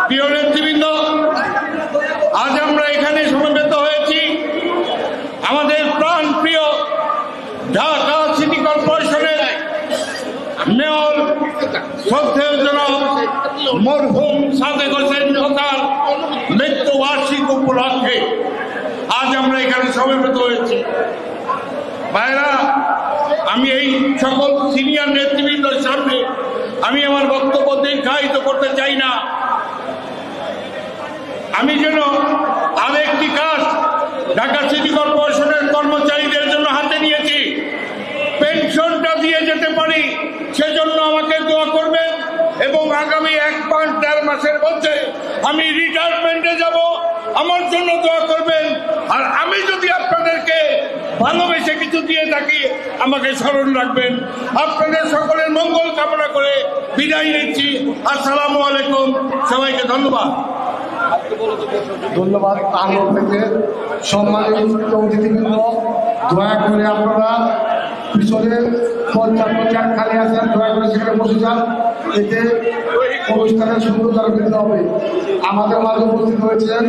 প্রিয় নেতৃবৃন্দ, আজ আমরা এখানে সমবেত হয়েছি আমাদের প্রাণ প্রিয় ঢাকা সিটি কর্পোরেশনের মেয়র শ্রদ্ধেয় জনাব মরহুম সাদেক হোসেন খোকার মৃত্যু বার্ষিক উপলক্ষে আজ আমরা এখানে সমবেত হয়েছি। ভাইরা, আমি এই সকল সিনিয়র নেতৃবৃন্দের সামনে আমি আমার বক্তব্য দীর্ঘায়িত করতে চাই না। আমি যেন আরেকটি কাজ ঢাকা সিটি কর্পোরেশনের কর্মচারীদের জন্য হাতে নিয়েছি, পেনশনটা দিয়ে যেতে পারি সেজন্য আমাকে দোয়া করবেন এবং আগামী 1.5 মাসের মধ্যে আমি রিটায়ারমেন্টে যাব, আমার জন্য দোয়া করবেন। আর আমি যদি আপনাদেরকে ভালোবেসে কিছু দিয়ে থাকি আমাকে স্মরণ রাখবেন। আপনাদের সকলের মঙ্গল কামনা করে বিদায় নিচ্ছি। আসসালামু আলাইকুম, সবাইকে ধন্যবাদ। ধন্যবাদ। আলোর থেকে সম্মানিত অতিথিবৃন্দ, দয়া করে আপনারা পিছনে 55 চেয়ার খালি আছেন, দয়া করে সেখানে বসে যান, এতে অনুষ্ঠানের সুন্দরতা বৃদ্ধি হবে। আমাদের মাঝে উপস্থিত হয়েছেন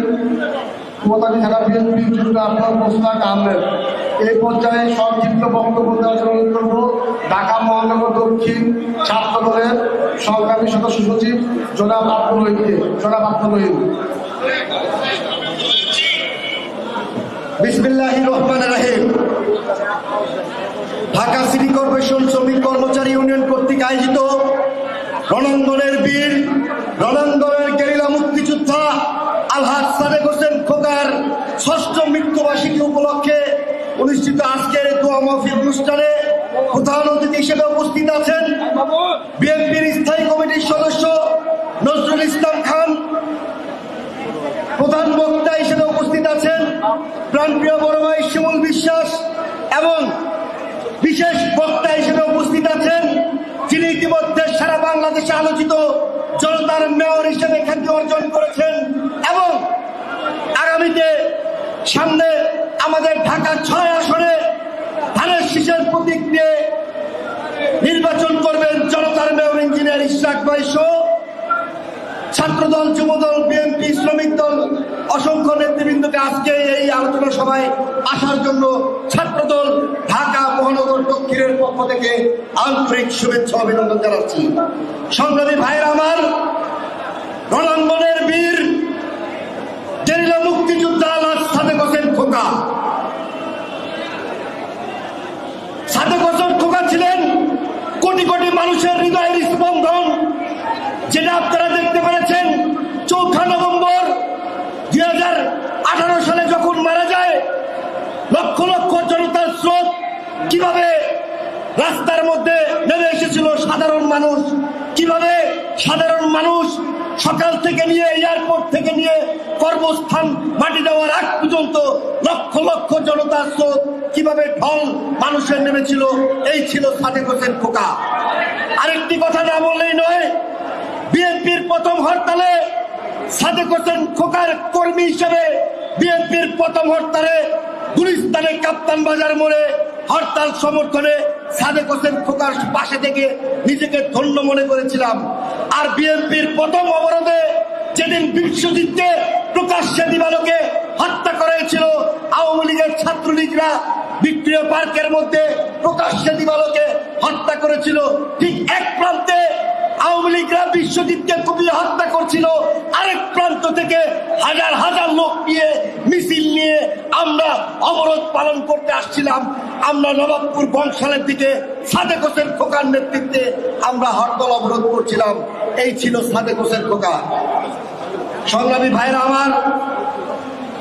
কোতালি থানা বিএনপি যুগ্ম আহ্বায়ক মোস্তাক আহমেদ। এই পর্যায়ে সংক্ষিপ্ত বক্তব্য দেওয়ার জন্য অনুরোধ করব ঢাকা মহানগর দক্ষিণ ছাত্র দলের সংগ্রামী সদস্য সচিব জনাব আব্দুল রহিমকে। জনাব আব্দুল রহিম। বিসমিল্লাহির রহমানির রহিম। ঢাকা সিটি কর্পোরেশন শ্রমিক কর্মচারী ইউনিয়ন কর্তৃক আয়োজিত রণাঙ্গনের বীর, রণাঙ্গনের গেরিলা মুক্তিযোদ্ধা আলহাজ সাদেক হোসেন খোকার ৬ষ্ঠ মৃত্যুবার্ষিকী উপলক্ষে অনুষ্ঠিত আজকের দোয়া মাহফিল অনুষ্ঠানে প্রধান অতিথি হিসেবে উপস্থিত আছেন বিএনপির স্থায়ী কমিটির সদস্য নজরুল ইসলাম খান। প্রধান বক্তা হিসেবে উপস্থিত আছেন প্রাণপ্রিয় বড় ভাই শিমুল বিশ্বাস এবং বিশেষ বক্তা হিসেবে উপস্থিত আছেন যিনি ইতিমধ্যে সারা বাংলাদেশে আলোচিত জনতার মেয়র হিসেবে খ্যাতি অর্জন করেছেন এবং আগামীতে সামনে আমাদের ঢাকা ৬ আসনে ধানের শীষের প্রতীক নিয়ে নির্বাচন করবেন জনতার মেয়র ইঞ্জিনিয়ার ইশরাক ভাই সহ ছাত্রদল, যুবদল, বিএনপি, শ্রমিক দল অসংখ্য নেতৃবৃন্দকে আজকে এই আলোচনা সভায় আসার জন্য ছাত্রদল ঢাকা মহানগর দক্ষিণের পক্ষ থেকে আন্তরিক শুভেচ্ছা অভিনন্দন জানাচ্ছি। সংগ্রামী ভাইয়ের আমার, রণাঙ্গনের বীর গেরিলা মুক্তিযোদ্ধা আলহাজ সাদেক হোসেন খোকা। সাদেক হোসেন খোকা ছিলেন কোটি কোটি মানুষের হৃদয়ের স্পন্দন, যেটা আপনারা দেখতে পেরেছেন 4 নভেম্বর 2018 সালে যখন মারা যায়, লক্ষ লক্ষ জনতার স্রোত কিভাবে রাস্তার মধ্যে নেমে এসেছিল সাধারণ মানুষ, কিভাবে সাধারণ মানুষ সকাল থেকে নিয়ে এয়ারপোর্ট থেকে নিয়ে কর্মস্থান মাটি দেওয়ার আগ পর্যন্ত লক্ষ লক্ষ জনতার স্রোত কিভাবে ঢল মানুষের নেমেছিল, এই ছিল সাদেক হোসেন খোকা। আরেকটি কথা না বললেই নয়, বিএনপির প্রথম হরতালে সাদেক হোসেন খোকার কর্মী হিসেবে বিএনপির প্রথম হরতালে গুলিস্তানে কাপ্তান বাজার মোড়ে হরতাল সমর্থনে সাদেক হোসেন খোকার পাশে থেকে নিজেকে ধন্য মনে করেছিলাম। আর বিএনপির প্রথম অবরোধে যেদিন বিশ্বজিৎকে প্রকাশ্যে দিবালোকে হত্যা করা হয়েছিল, আওয়ামী লীগের ছাত্রলীগরা ভিক্টোরিয়া পার্কের মধ্যে প্রকাশ্যে দিবালোকে হত্যা করেছিল, ঠিক এক প্রান্তে আওয়ামী লীগরা বিশ্বজিৎকে কুপিয়ে হত্যা করছিল, আরেক প্রান্ত থেকে হাজার হাজার লোক নিয়ে মিছিল নিয়ে আমরা অবরোধ পালন করতে আসছিলাম। আমরা নবাবপুর বংশালের দিকে সাদেক হোসেন খোকার নেতৃত্বে আমরা হরতাল অবরোধ করছিলাম। এই ছিল সাদেক হোসেন খোকা। সংগ্রামী ভাইরা আমার,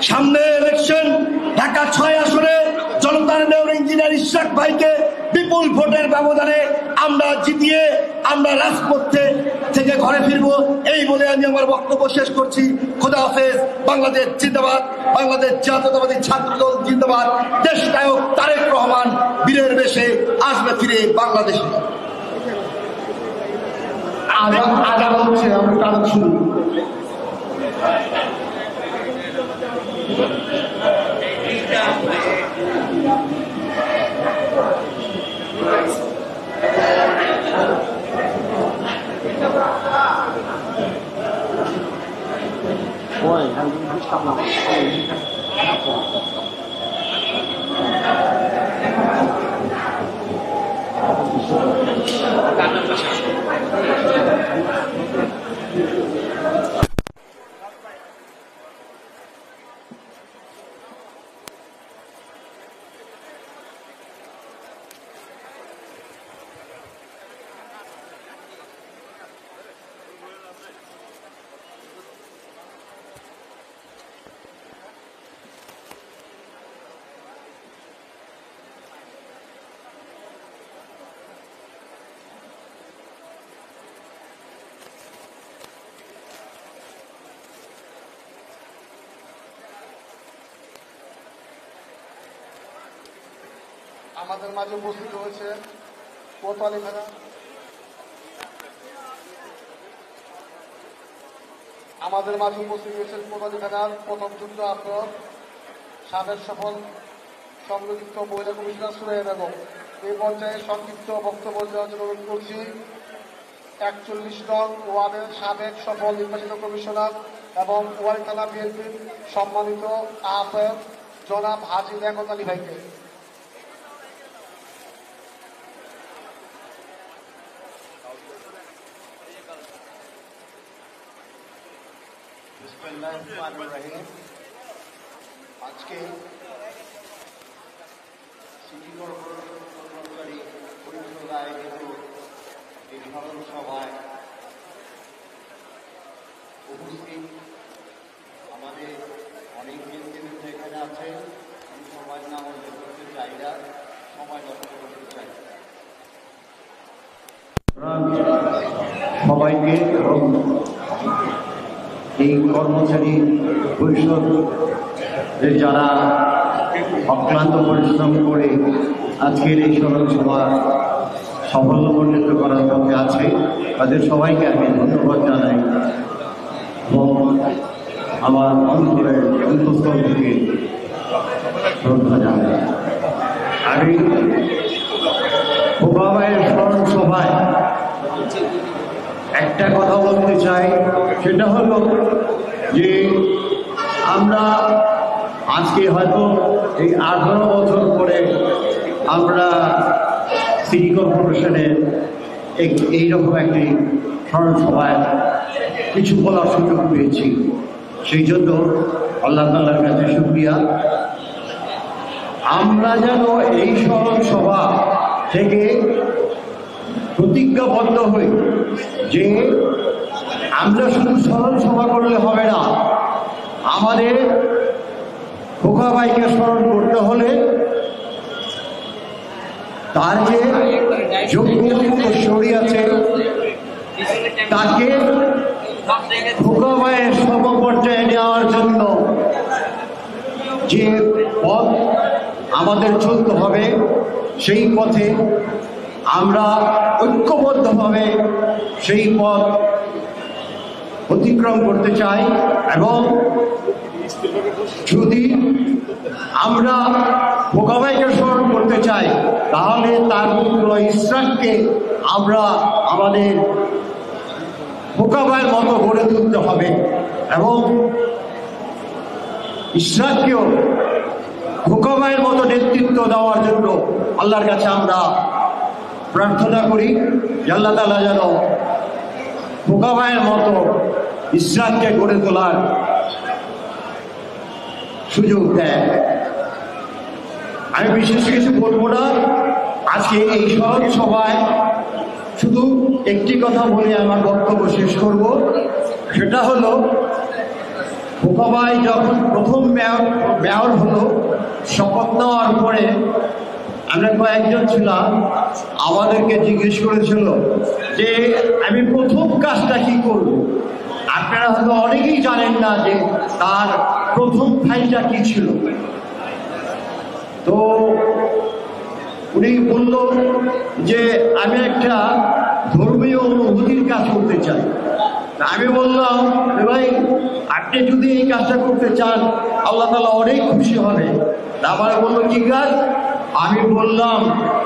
সামনে ইলেকশন, ঢাকা ৬ আসনে জনতার মেয়র ইঞ্জিনিয়ার ইশরাক ভাইকে বিপুল ভোটের ব্যবধানে আমরা জিতিয়ে আমরা রাজপথে থেকে ঘরে ফিরবো, এই বলে আমি আমার বক্তব্য শেষ করছি। খোদা হাফেজ। বাংলাদেশ জিন্দাবাদ, বাংলাদেশ জাতীয়তাবাদী ছাত্রদল জিন্দাবাদ। দেশ নায়ক তারেক রহমান বীরের বেশে আসবে ফিরে বাংলাদেশে। আজান হচ্ছে, আমরা কাজ শুরু। Thank you. আমাদের মাঝে উপস্থিত রয়েছে কোতোয়ালি থানা কোতোয়ালি থানার প্রথম যুদ্ধ আক্রমণ সাবেক সফল সংরক্ষিত মহিলা কমিশনার সুরাইয়া বেগম। এই পর্যায়ে সংক্ষিপ্ত বক্তব্য দেওয়ার জন্য অনুরোধ করছি 41 নং ওয়ার্ডের সাবেক সফল নির্বাচিত কমিশনার এবং কোতোয়ালি থানা বিএনপির সম্মানিত আহ্বায়ক জনাব হাজী লিয়াকত আলী ভাইকে। আজকে সিটি কর্পোরেশন কর্মচারী পরিষদ আয়োজিত এই স্মরণ সভায় উপস্থিত আমাদের অনেক ব্যক্তিবৃন্দ এখানে আছে। আমি সবার নাম উল্লেখ করতে চাই না, সময় নষ্ট করতে চাই সবাইকে এবং এই কর্মচারী পরিষদ যারা অক্লান্ত পরিশ্রম করে আজকের এই স্মরণ সভা সাফল্যমণ্ডিত করার পক্ষে আছে, তাদের সবাইকে আমি ধন্যবাদ জানাই এবং আমার অন্তরের অন্তঃস্থল থেকে শ্রদ্ধা জানাই। আমি খোকা ভাইয়ের স্মরণ সভায় একটা কথা বলতে চাই, সেটা হলো যে আমরা আজকে হয়তো এই 18 বছর পরে আমরা সিটি কর্পোরেশনের এইরকম একটি স্মরণ সভায় কিছু বলার সুযোগ পেয়েছি। সেই জন্য আল্লাহ তাআলার কাছে শুকরিয়া। আমরা যেন এই স্মরণ সভা থেকে প্রতিজ্ঞাবদ্ধ হই যে আমরা শুধু স্মরণ সভা করলে হবে না, আমাদের খোকা ভাইকে স্মরণ করতে হলে তার যে যোগ্য উত্তরসূরি আছে তাকে খোকা ভাইয়ের সমপর্যায়ে নেওয়ার জন্য যে পথ আমাদের চলতে হবে, সেই পথে আমরা ঐক্যবদ্ধভাবে সেই পথ অতিক্রম করতে চাই। এবং যদি আমরা খোকা ভাইকে স্মরণ করতে চাই, তাহলে তার পুত্র ইসরাককে আমরা আমাদের খোকা ভাইয়ের মতো গড়ে তুলতে হবে এবং ইসরাককেও খোকা ভাইয়ের মতো নেতৃত্ব দেওয়ার জন্য আল্লাহর কাছে আমরা প্রার্থনা করি যে আল্লাহ তাআলা যেন খোকা ভাইয়ের মতো ইসরাককে গড়ে তোলার সুযোগ দেয়। আমি বিশেষ কিছু বলবো না, আজকে এই স্মরণ সভায় শুধু একটি কথা বলে আমার বক্তব্য শেষ করব। সেটা হলো, খোকা ভাই যখন প্রথম মেয়র হলো, শপথ নেওয়ার পরে আমরা কয়েকজন ছিলাম, আমাদেরকে জিজ্ঞেস করেছিল যে আমি প্রথম কাজটা কি করব। আপনারা হয়তো অনেকেই জানেন না যে তার প্রথম ফাইলটা কি ছিল। তো উনি বলল যে আমি একটা ধর্মীয় অনুভূতির কাজ করতে চাই। আমি বললাম, ভাই আপনি যদি এই কাজটা করতে চান আল্লাহ তাআলা অনেক খুশি হবে। তারপরে বললো কি কাজ? আমি বললাম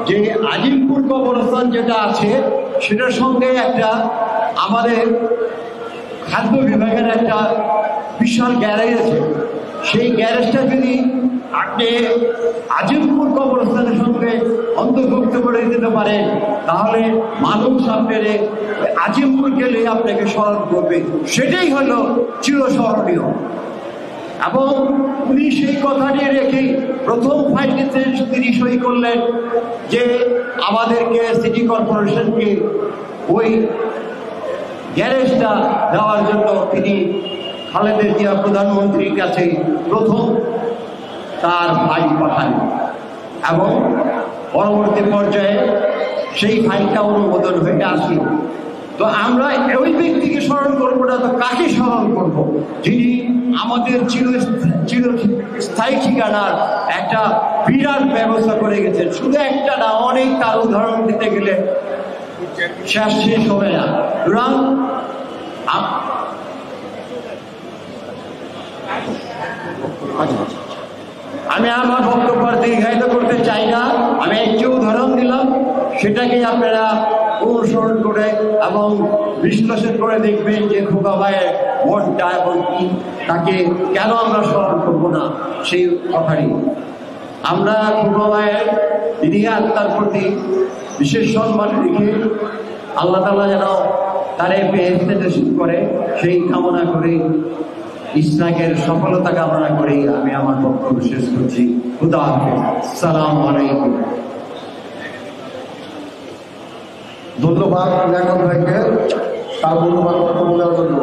যে আজিমপুর কবরস্থান যেটা আছে সেটার সঙ্গে একটা আমাদের খাদ্য বিভাগের একটা বিশাল গ্যারেজ আছে, সেই গ্যারেজটা যদি আপনি আজিমপুর কবরস্থানের সঙ্গে অন্তর্ভুক্ত করে দিতে পারেন, তাহলে মানুষ আপনার আজিমপুর গেলে আপনাকে স্মরণ করবে। সেটাই হলো চিরস্মরণীয়। এবং উনি সেই কথাটি রেখেই প্রথম ফাইলটিতে তিনি সই করলেন যে আমাদেরকে সিটি কর্পোরেশনকে ওই গ্যারেজটা দেওয়ার জন্য তিনি খালেদা জিয়া প্রধানমন্ত্রীর কাছে প্রথম তার ফাইল পাঠান এবং পরবর্তী পর্যায়ে সেই ফাইলটা অনুমোদন হয়ে আসে। তো আমরা ওই ব্যক্তিকে স্মরণ করবো না, তো কাকে স্মরণ করবো? যিনি আমাদের চিরস্থায়ী ঠিকানার একটা বিরাট ব্যবস্থা করে গেছেন। শুধু একটা না, অনেক তার উদাহরণ দিতে গেলে শেষ হবে না। সুতরাং আমি আমার বক্তব্য দীর্ঘায়িত করতে চাই না। আমি একটি উদাহরণ দিলাম, সেটাকেই আপনারা অনুসরণ করে এবং বিশ্লেষণ করে দেখবেন যে খোকা ভাইয়ের মনটা এবং কি তাকে কেন আমরা স্মরণ করবো না সেই কথাটি। আমরা খোকা ভাইয়ের তিনি আত্মার প্রতি বিশেষ সম্মান রেখে আল্লাহ তাআলা যেন তারে বেহেশতে নসিব করে সেই কামনা করে, ইসলামের সফলতা কামনা করেই আমি আমার বক্তব্য শেষ করছি। খুদা হাফেজ। আসসালামু আলাইকুম। ধন্যবাদ লেখক ভাইকে তার মূল্যবান বক্তব্য দেওয়ার জন্য।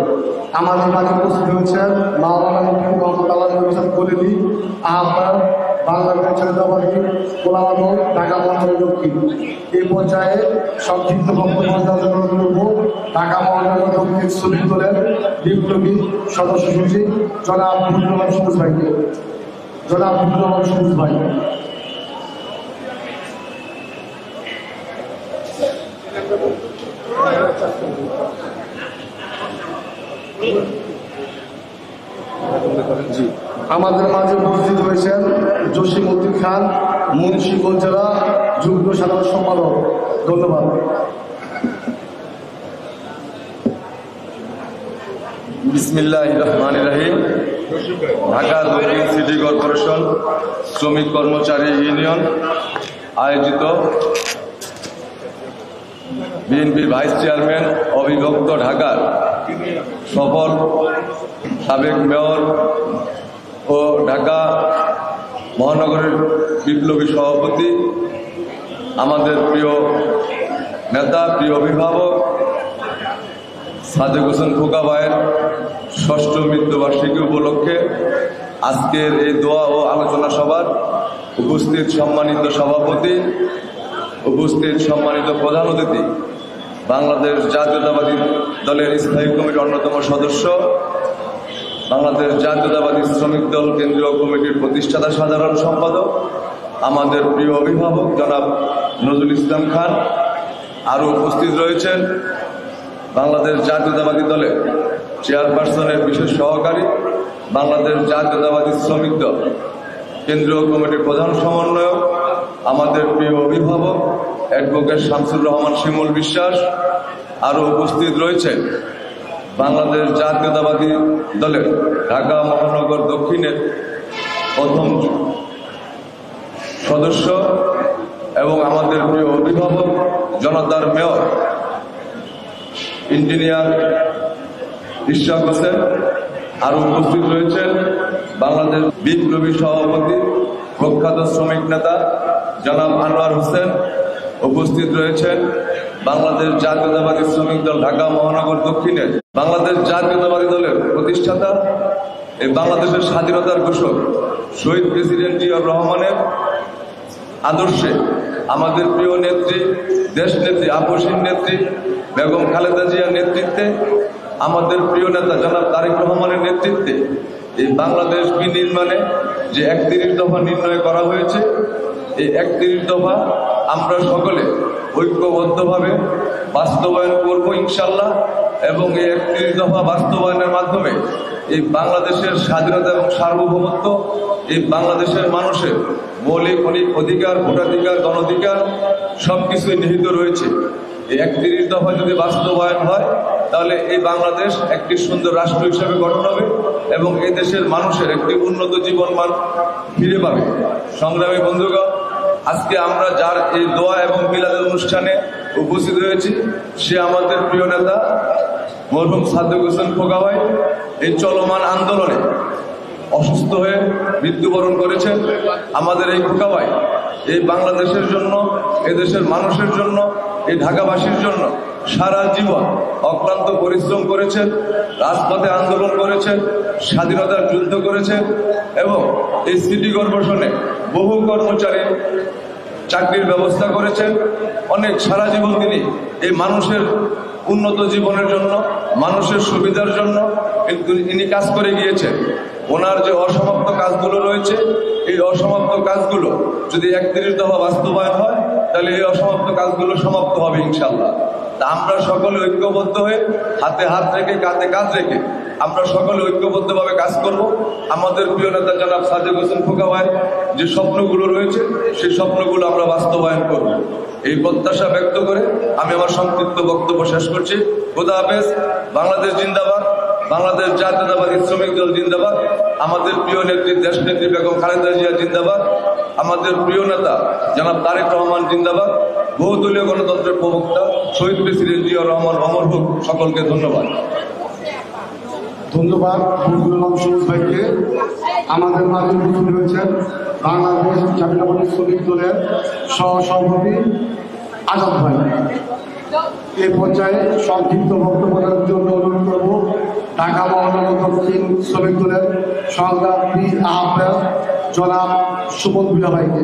আমাদের মাঝে উপস্থিত হয়েছেন মাওলানা মুফতি মোহাম্মদ আলাদুল হোসেন কলিমি, আহ্বায়ক বাংলাদেশ জাতীয়তাবাদী ওলামা দল ঢাকা মহানগর দক্ষিণ। এই পর্যায়ে সংক্ষিপ্ত বক্তব্য দেওয়ার জন্য অনুরোধ করব ঢাকা মহানগর দক্ষিণ শ্রমিক দলের বিপ্লবী সদস্য সচিব জনাব মুজিবুর রহমান সবুজ ভাইকে। জনাব মুজিবুর রহমান সবুজ ভাই। আমাদের মাঝে উপস্থিত হয়েছেন জসিমউদ্দিন খান, মুন্সিগঞ্জ জেলা যুগ্ম সাধারণ সম্পাদক। ধন্যবাদ। বিসমিল্লাহির রহমানির রহিম। ঢাকা দক্ষিণ সিটি কর্পোরেশন শ্রমিক কর্মচারী ইউনিয়ন আয়োজিত বিএনপির ভাইস চেয়ারম্যান অবিভক্ত ঢাকার সফল সাবেক মেয়র ও ঢাকা মহানগরের বিপ্লবী সভাপতি, আমাদের প্রিয় নেতা, প্রিয় অভিভাবক সাদেক হোসেন খোকা ভাইয়ের ৬ষ্ঠ মৃত্যুবার্ষিকী উপলক্ষে আজকের এই দোয়া ও আলোচনা সভার উপস্থিত সম্মানিত সভাপতি, উপস্থিত সম্মানিত প্রধান অতিথি, বাংলাদেশ জাতীয়তাবাদী দলের স্থায়ী কমিটির অন্যতম সদস্য, বাংলাদেশ জাতীয়তাবাদী শ্রমিক দল কেন্দ্রীয় কমিটির প্রতিষ্ঠাতা সাধারণ সম্পাদক, আমাদের প্রিয় অভিভাবক জনাব নজরুল ইসলাম খান, আরও উপস্থিত রয়েছেন বাংলাদেশ জাতীয়তাবাদী দলের চেয়ারপারসনের বিশেষ সহকারী, বাংলাদেশ জাতীয়তাবাদী শ্রমিক দল কেন্দ্রীয় কমিটির প্রধান সমন্বয়ক, আমাদের প্রিয় অভিভাবক অ্যাডভোকেট শামসুর রহমান শিমুল বিশ্বাস, আরও উপস্থিত রয়েছেন বাংলাদেশ জাতীয়তাবাদী দলের ঢাকা মহানগর দক্ষিণের প্রথম সদস্য এবং আমাদের প্রিয় অভিভাবক জনতার মেয়র ইঞ্জিনিয়ার ইশরাক হোসেন, আরও উপস্থিত রয়েছেন বাংলাদেশ বিপ্লবী সভাপতি প্রখ্যাত শ্রমিক নেতা জনাব আনোয়ার হোসেন, উপস্থিত রয়েছেন বাংলাদেশ জাতীয়তাবাদী শ্রমিক দল ঢাকা মহানগর দক্ষিণের বাংলাদেশ জাতীয়তাবাদী দলের প্রতিষ্ঠাতা, এই বাংলাদেশের স্বাধীনতার ঘোষক শহীদ প্রেসিডেন্ট জিয়াউর রহমানের আদর্শে আমাদের প্রিয় নেত্রী, দেশ নেত্রী, আপসীন নেত্রী বেগম খালেদা জিয়ার নেতৃত্বে, আমাদের প্রিয় নেতা জনাব তারেক রহমানের নেতৃত্বে এই বাংলাদেশ বিনির্মাণে যে ৩১ দফা নির্ণয় করা হয়েছে, এই ৩১ দফা আমরা সকলে ঐক্যবদ্ধভাবে বাস্তবায়ন করব ইনশাল্লাহ। এবং এই ৩১ দফা বাস্তবায়নের মাধ্যমে এই বাংলাদেশের স্বাধীনতা এবং সার্বভৌমত্ব, এই বাংলাদেশের মানুষের মৌলিক অধিকার, ভোটাধিকার, গণঅধিকার সবকিছুই নিহিত রয়েছে। এই 31 দফা যদি বাস্তবায়ন হয় তাহলে এই বাংলাদেশ একটি সুন্দর রাষ্ট্র হিসেবে গঠন হবে এবং এই দেশের মানুষের একটি উন্নত জীবনমান ফিরে পাবে। সংগ্রামী বন্ধুগণ, আজকে আমরা যার এই দোয়া এবং মিলাদের অনুষ্ঠানে উপস্থিত হয়েছি সে আমাদের প্রিয় নেতা মরহুম সাদেক হোসেন খোকা ভাই। এই চলমান আন্দোলনে অসুস্থ হয়ে মৃত্যুবরণ করেছেন। আমাদের এই খোকা ভাই এই বাংলাদেশের জন্য, এই দেশের মানুষের জন্য, এই ঢাকাবাসীর জন্য সারা জীবন অক্লান্ত পরিশ্রম করেছেন, রাজপথে আন্দোলন করেছেন, স্বাধীনতার যুদ্ধ করেছেন এবং এই সিটি কর্পোরেশনে বহু কর্মচারী চাকরির ব্যবস্থা করেছেন। অনেক সারা জীবন তিনি এই মানুষের উন্নত জীবনের জন্য, মানুষের সুবিধার জন্য কিন্তু ইনি কাজ করে গিয়েছেন। ওনার যে অসমাপ্ত কাজগুলো রয়েছে এই অসমাপ্ত কাজগুলো যদি 31 দফা বাস্তবায়ন হয় তাহলে এই অসমাপ্ত কাজগুলো সমাপ্ত হবে ইনশাল্লাহ। তা আমরা সকলে ঐক্যবদ্ধ হয়ে হাতে হাত রেখে কাঁধে কাঁধ রেখে আমরা সকলে ঐক্যবদ্ধভাবে কাজ করব। আমাদের প্রিয় নেতা জনাব সাদেক হোসেন খোকা ভাই যে স্বপ্নগুলো রয়েছে সেই স্বপ্নগুলো আমরা বাস্তবায়ন করব। এই প্রত্যাশা ব্যক্ত করে আমি আমার সংক্ষিপ্ত বক্তব্য শেষ করছি। খোদা হাফেজ। বাংলাদেশ জিন্দাবাদ। বাংলাদেশ জাতীয়তাবাদী শ্রমিক দল জিন্দাবাদ। আমাদের প্রিয় নেত্রী দেশনেত্রী বেগম খালেদা জিয়া জিন্দাবাদ। আমাদের প্রিয় নেতা জনাব তারেক রহমান জিন্দাবাদ। বহুদলীয় গণতন্ত্রের প্রবক্তা শহীদ প্রেসিডেন্ট জিয়া রহমান অমর হোক। সকলকে ধন্যবাদ। ধন্যবাদ ফজলুল হক সবুজ ভাইকে। আমাদের মাঝে উপস্থিত হয়েছেন বাংলাদেশ জাতীয়তাবাদী শ্রমিক দলের সহসভাপতি আজাদ ভাই। এই পর্যায়ে সংক্ষিপ্ত বক্তব্য দেওয়ার জন্য অনুরোধ করব ঢাকা মহানগর দক্ষিণ শ্রমিক দলের সংগ্রামী আহ্বায়ক জনাব সুমন ভূঁইয়া ভাইকে।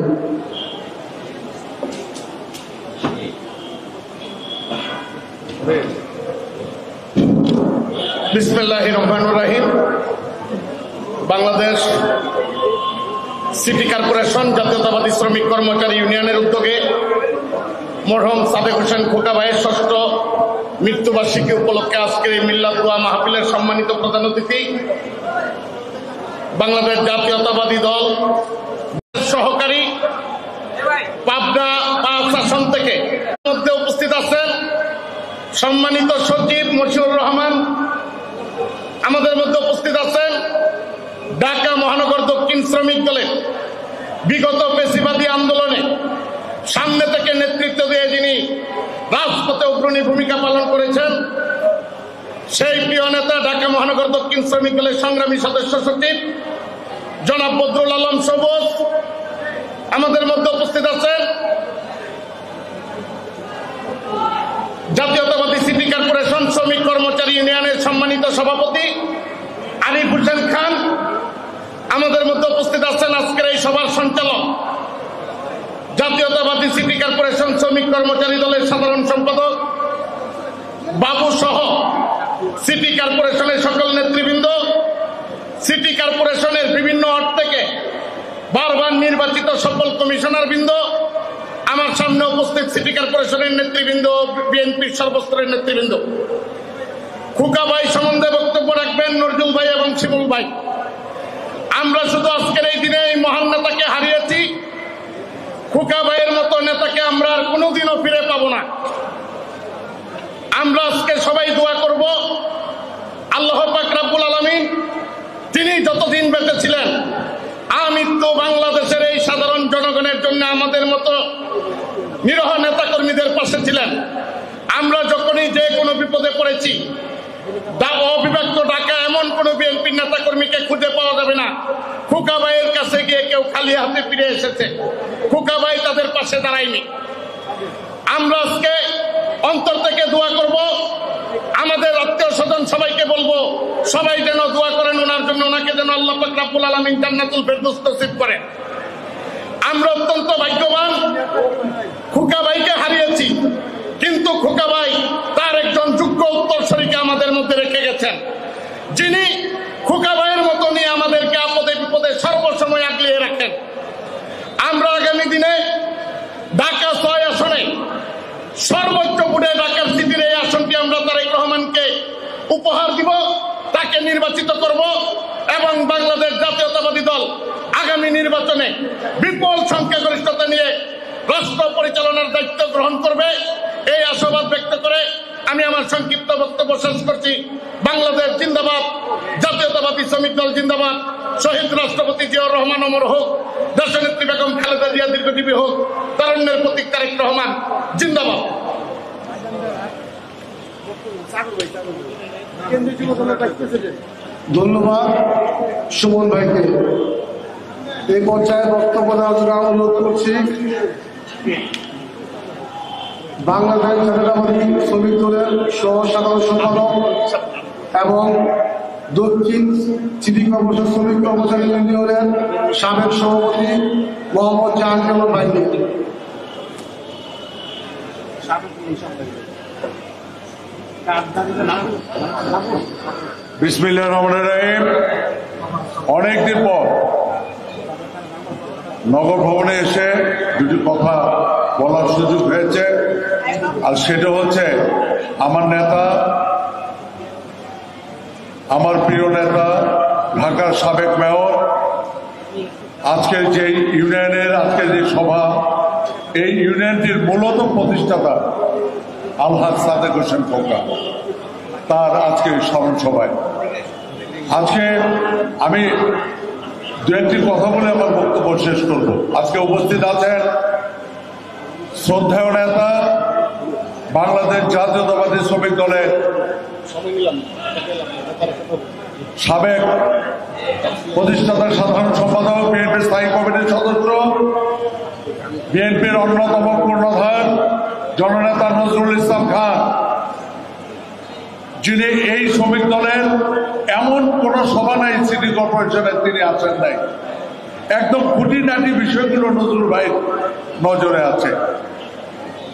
বিসমিল্লাহির রহমানির রহিম। বাংলাদেশ সিটি কর্পোরেশন জাতীয়তাবাদী শ্রমিক কর্মচারী ইউনিয়নের উদ্যোগে মরহুম সাদেক হোসেন খোকা ভাইয়ের ৬ষ্ঠ মৃত্যুবার্ষিকী উপলক্ষে আজকের এই মিল্লাত দোয়া মাহফিলের সম্মানিত প্রধান অতিথি বাংলাদেশ জাতীয়তাবাদী দল সহকারী পাবনা ৫ আসন থেকে মধ্যে উপস্থিত আছেন সম্মানিত সচিব মশিউর রহমান। আমাদের মধ্যে উপস্থিত আছেন ঢাকা মহানগর দক্ষিণ শ্রমিক দলের বিগত ফ্যাসিবাদী আন্দোলনে সামনে থেকে নেতৃত্ব দিয়ে যিনি রাজপথে অগ্রণী ভূমিকা পালন করেছেন সেই প্রিয় নেতা ঢাকা মহানগর দক্ষিণ শ্রমিক দলের সংগ্রামী সদস্য সচিব জনাব বদরুল আলম সবুজ। আমাদের মধ্যে উপস্থিত আছেন জাতীয়তাবাদী সিটি কর্পোরেশন শ্রমিক কর্মচারী ইউনিয়নের সম্মানিত সভাপতি আরিফ হোসেন খান। আমাদের মধ্যে উপস্থিত আছেন আজকের এই সভার সঞ্চালক জাতীয়তাবাদী সিটি কর্পোরেশন শ্রমিক কর্মচারী দলের সাধারণ সম্পাদক বাবু সহ সিটি কর্পোরেশনের সকল নেতৃবৃন্দ, সিটি কর্পোরেশনের বিভিন্ন ওয়ার্ড থেকে বারবার নির্বাচিত সকল কমিশনার বৃন্দ, আমার সামনে উপস্থিত সিটি কর্পোরেশনের নেতৃবৃন্দ, বিএনপির সর্বস্তরের নেতৃবৃন্দ। খোকা ভাই সম্বন্ধে বক্তব্য রাখবেন নজরুল ভাই এবং শিমুল ভাই। আমরা শুধু আজকের এই দিনে এই মহান নেতাকে হারিয়েছি। খোকা ভাইয়ের মতো নেতাকে আমরা আর কোনোদিনও ফিরে পাবো না। আমরা আজকে সবাই দোয়া করব আল্লাহ পাক রব্বুল আলামিন তিনি যতদিন বেঁচে ছিলেন আমৃত্যু বাংলাদেশের এই সাধারণ জনগণের জন্য আমাদের মতো নিরহ নেতাকর্মীদের পাশে ছিলেন। আমরা যখনই যে কোনো বিপদে পড়েছি অবিভক্ত ঢাকা এমন কোন বিএনপি নেতাকর্মীকে খুঁজে পাওয়া যাবে না খোকা ভাইয়ের কাছে গিয়ে কেউ খালি হাতে ফিরে এসেছে। খোকা ভাই তাদের পাশে দাঁড়ায়নি। আমরা আজকে অন্তর থেকে দোয়া করব, আমাদের আত্মীয় স্বজন সবাইকে বলবো সবাই যেন দোয়া করেন ওনার জন্য, ওনাকে যেন আল্লাহ পাক রব্বুল আলামিন জান্নাতুল ফেরদৌস নসিব করেন। আমরা অত্যন্ত ভাগ্যবান খোকা ভাইকে হারিয়েছি, কিন্তু খোকা ভাই তার একজন যোগ্য উত্তরসূরিকে আমাদের মধ্যে রেখে গেছেন, যিনি খোকা ভাইয়ের মতো নিয়ে আমাদেরকে আপদে বিপদে সর্বসময় আগলিয়ে রাখেন। আমরা আগামী দিনে ঢাকা ৬ আসনে সর্বোচ্চ ভোটে ঢাকার সিটির এই আসনটি আমরা তারেক রহমানকে উপহার দিব, তাকে নির্বাচিত করব এবং বাংলাদেশ জাতীয়তাবাদী দল আগামী নির্বাচনে বিপুল সংখ্যাগরিষ্ঠতা নিয়ে রাষ্ট্র পরিচালনার দায়িত্ব গ্রহণ করবে। এই আশাবাদ ব্যক্ত করে আমি আমার সংক্ষিপ্ত বক্তব্য শেষ করছি। বাংলাদেশ জিন্দাবাদ, জাতীয়তাবাদী শ্রমিক দল জিন্দাবাদ, শহীদ রাষ্ট্রপতি জিয়াউর রহমান অমর হোক, দেশনেত্রী বেগম খালেদা জিয়া দীর্ঘজীবী হোক, তারুণ্যের প্রতীক তারেক রহমান জিন্দাবাদ। ধন্যবাদ সুমন ভাইকে। এই পর্যায়ে বক্তব্য দেওয়ার জন্য অনুরোধ করছি বাংলাদেশ জাতীয়তাবাদী শ্রমিক দলের সহ সাধারণ সম্পাদক এবং দক্ষিণ সিটি কর্পোরেশন শ্রমিক কর্মচারী ইউনিয়নের সাবেক সভাপতি মোহাম্মদ জাহাঙ্গীর ভাইকে। বিসমিল্লাহির রহমানির রহিম। অনেকদিন পর নগর ভবনে এসে দুটি কথা বলার সুযোগ হয়েছে, আর সেটা হচ্ছে আমার নেতা, আমার প্রিয় নেতা, ঢাকার সাবেক মেয়র, আজকের যে ইউনিয়নের আজকের যে সভা, এই ইউনিয়নটির মূলত প্রতিষ্ঠাতা আলহাজ সাদেক হোসেন খোকা, তার আজকে স্মরণ সভায় আজকে আমি দু একটি কথা বলে আমার বক্তব্য শেষ করব। আজকে উপস্থিত আছেন শ্রদ্ধেয় নেতা, বাংলাদেশ জাতীয়তাবাদী শ্রমিক দলের সাবেক প্রতিষ্ঠাতা সাধারণ সম্পাদক, বিএনপির স্থায়ী কমিটির সদস্য, বিএনপির অন্যতম কর্ণধার জননেতা নজরুল ইসলাম খান, যিনি এই শ্রমিক দলের এমন কোন সভা নাই সিটি কর্পোরেশনের তিনি আসেন নাই। একদম খুঁটিনাটি বিষয়গুলো নজরুল ভাই নজরে আছে।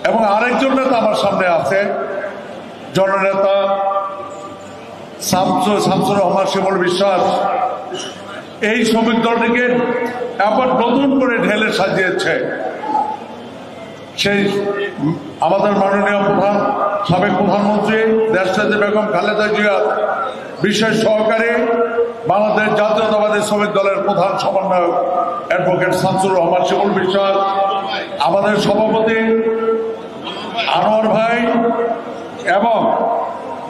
এবং আরেকজন নেতা আমার সামনে আছে, জননেতা শামসুর রহমান শিমুল বিশ্বাস। এই শ্রমিক দলটিকে আবার নতুন করে ঢেলে সাজিয়েছে সেই আমাদের মাননীয় সাবেক প্রধানমন্ত্রী দেশনেত্রী বেগম খালেদা জিয়া বিশেষ সহকারী, বাংলাদেশ জাতীয়তাবাদী শ্রমিক দলের প্রধান সমন্বয়ক অ্যাডভোকেট শামসুর রহমান শিমুল বিশ্বাস, আমাদের সভাপতি আনোয়ার ভাই, এবং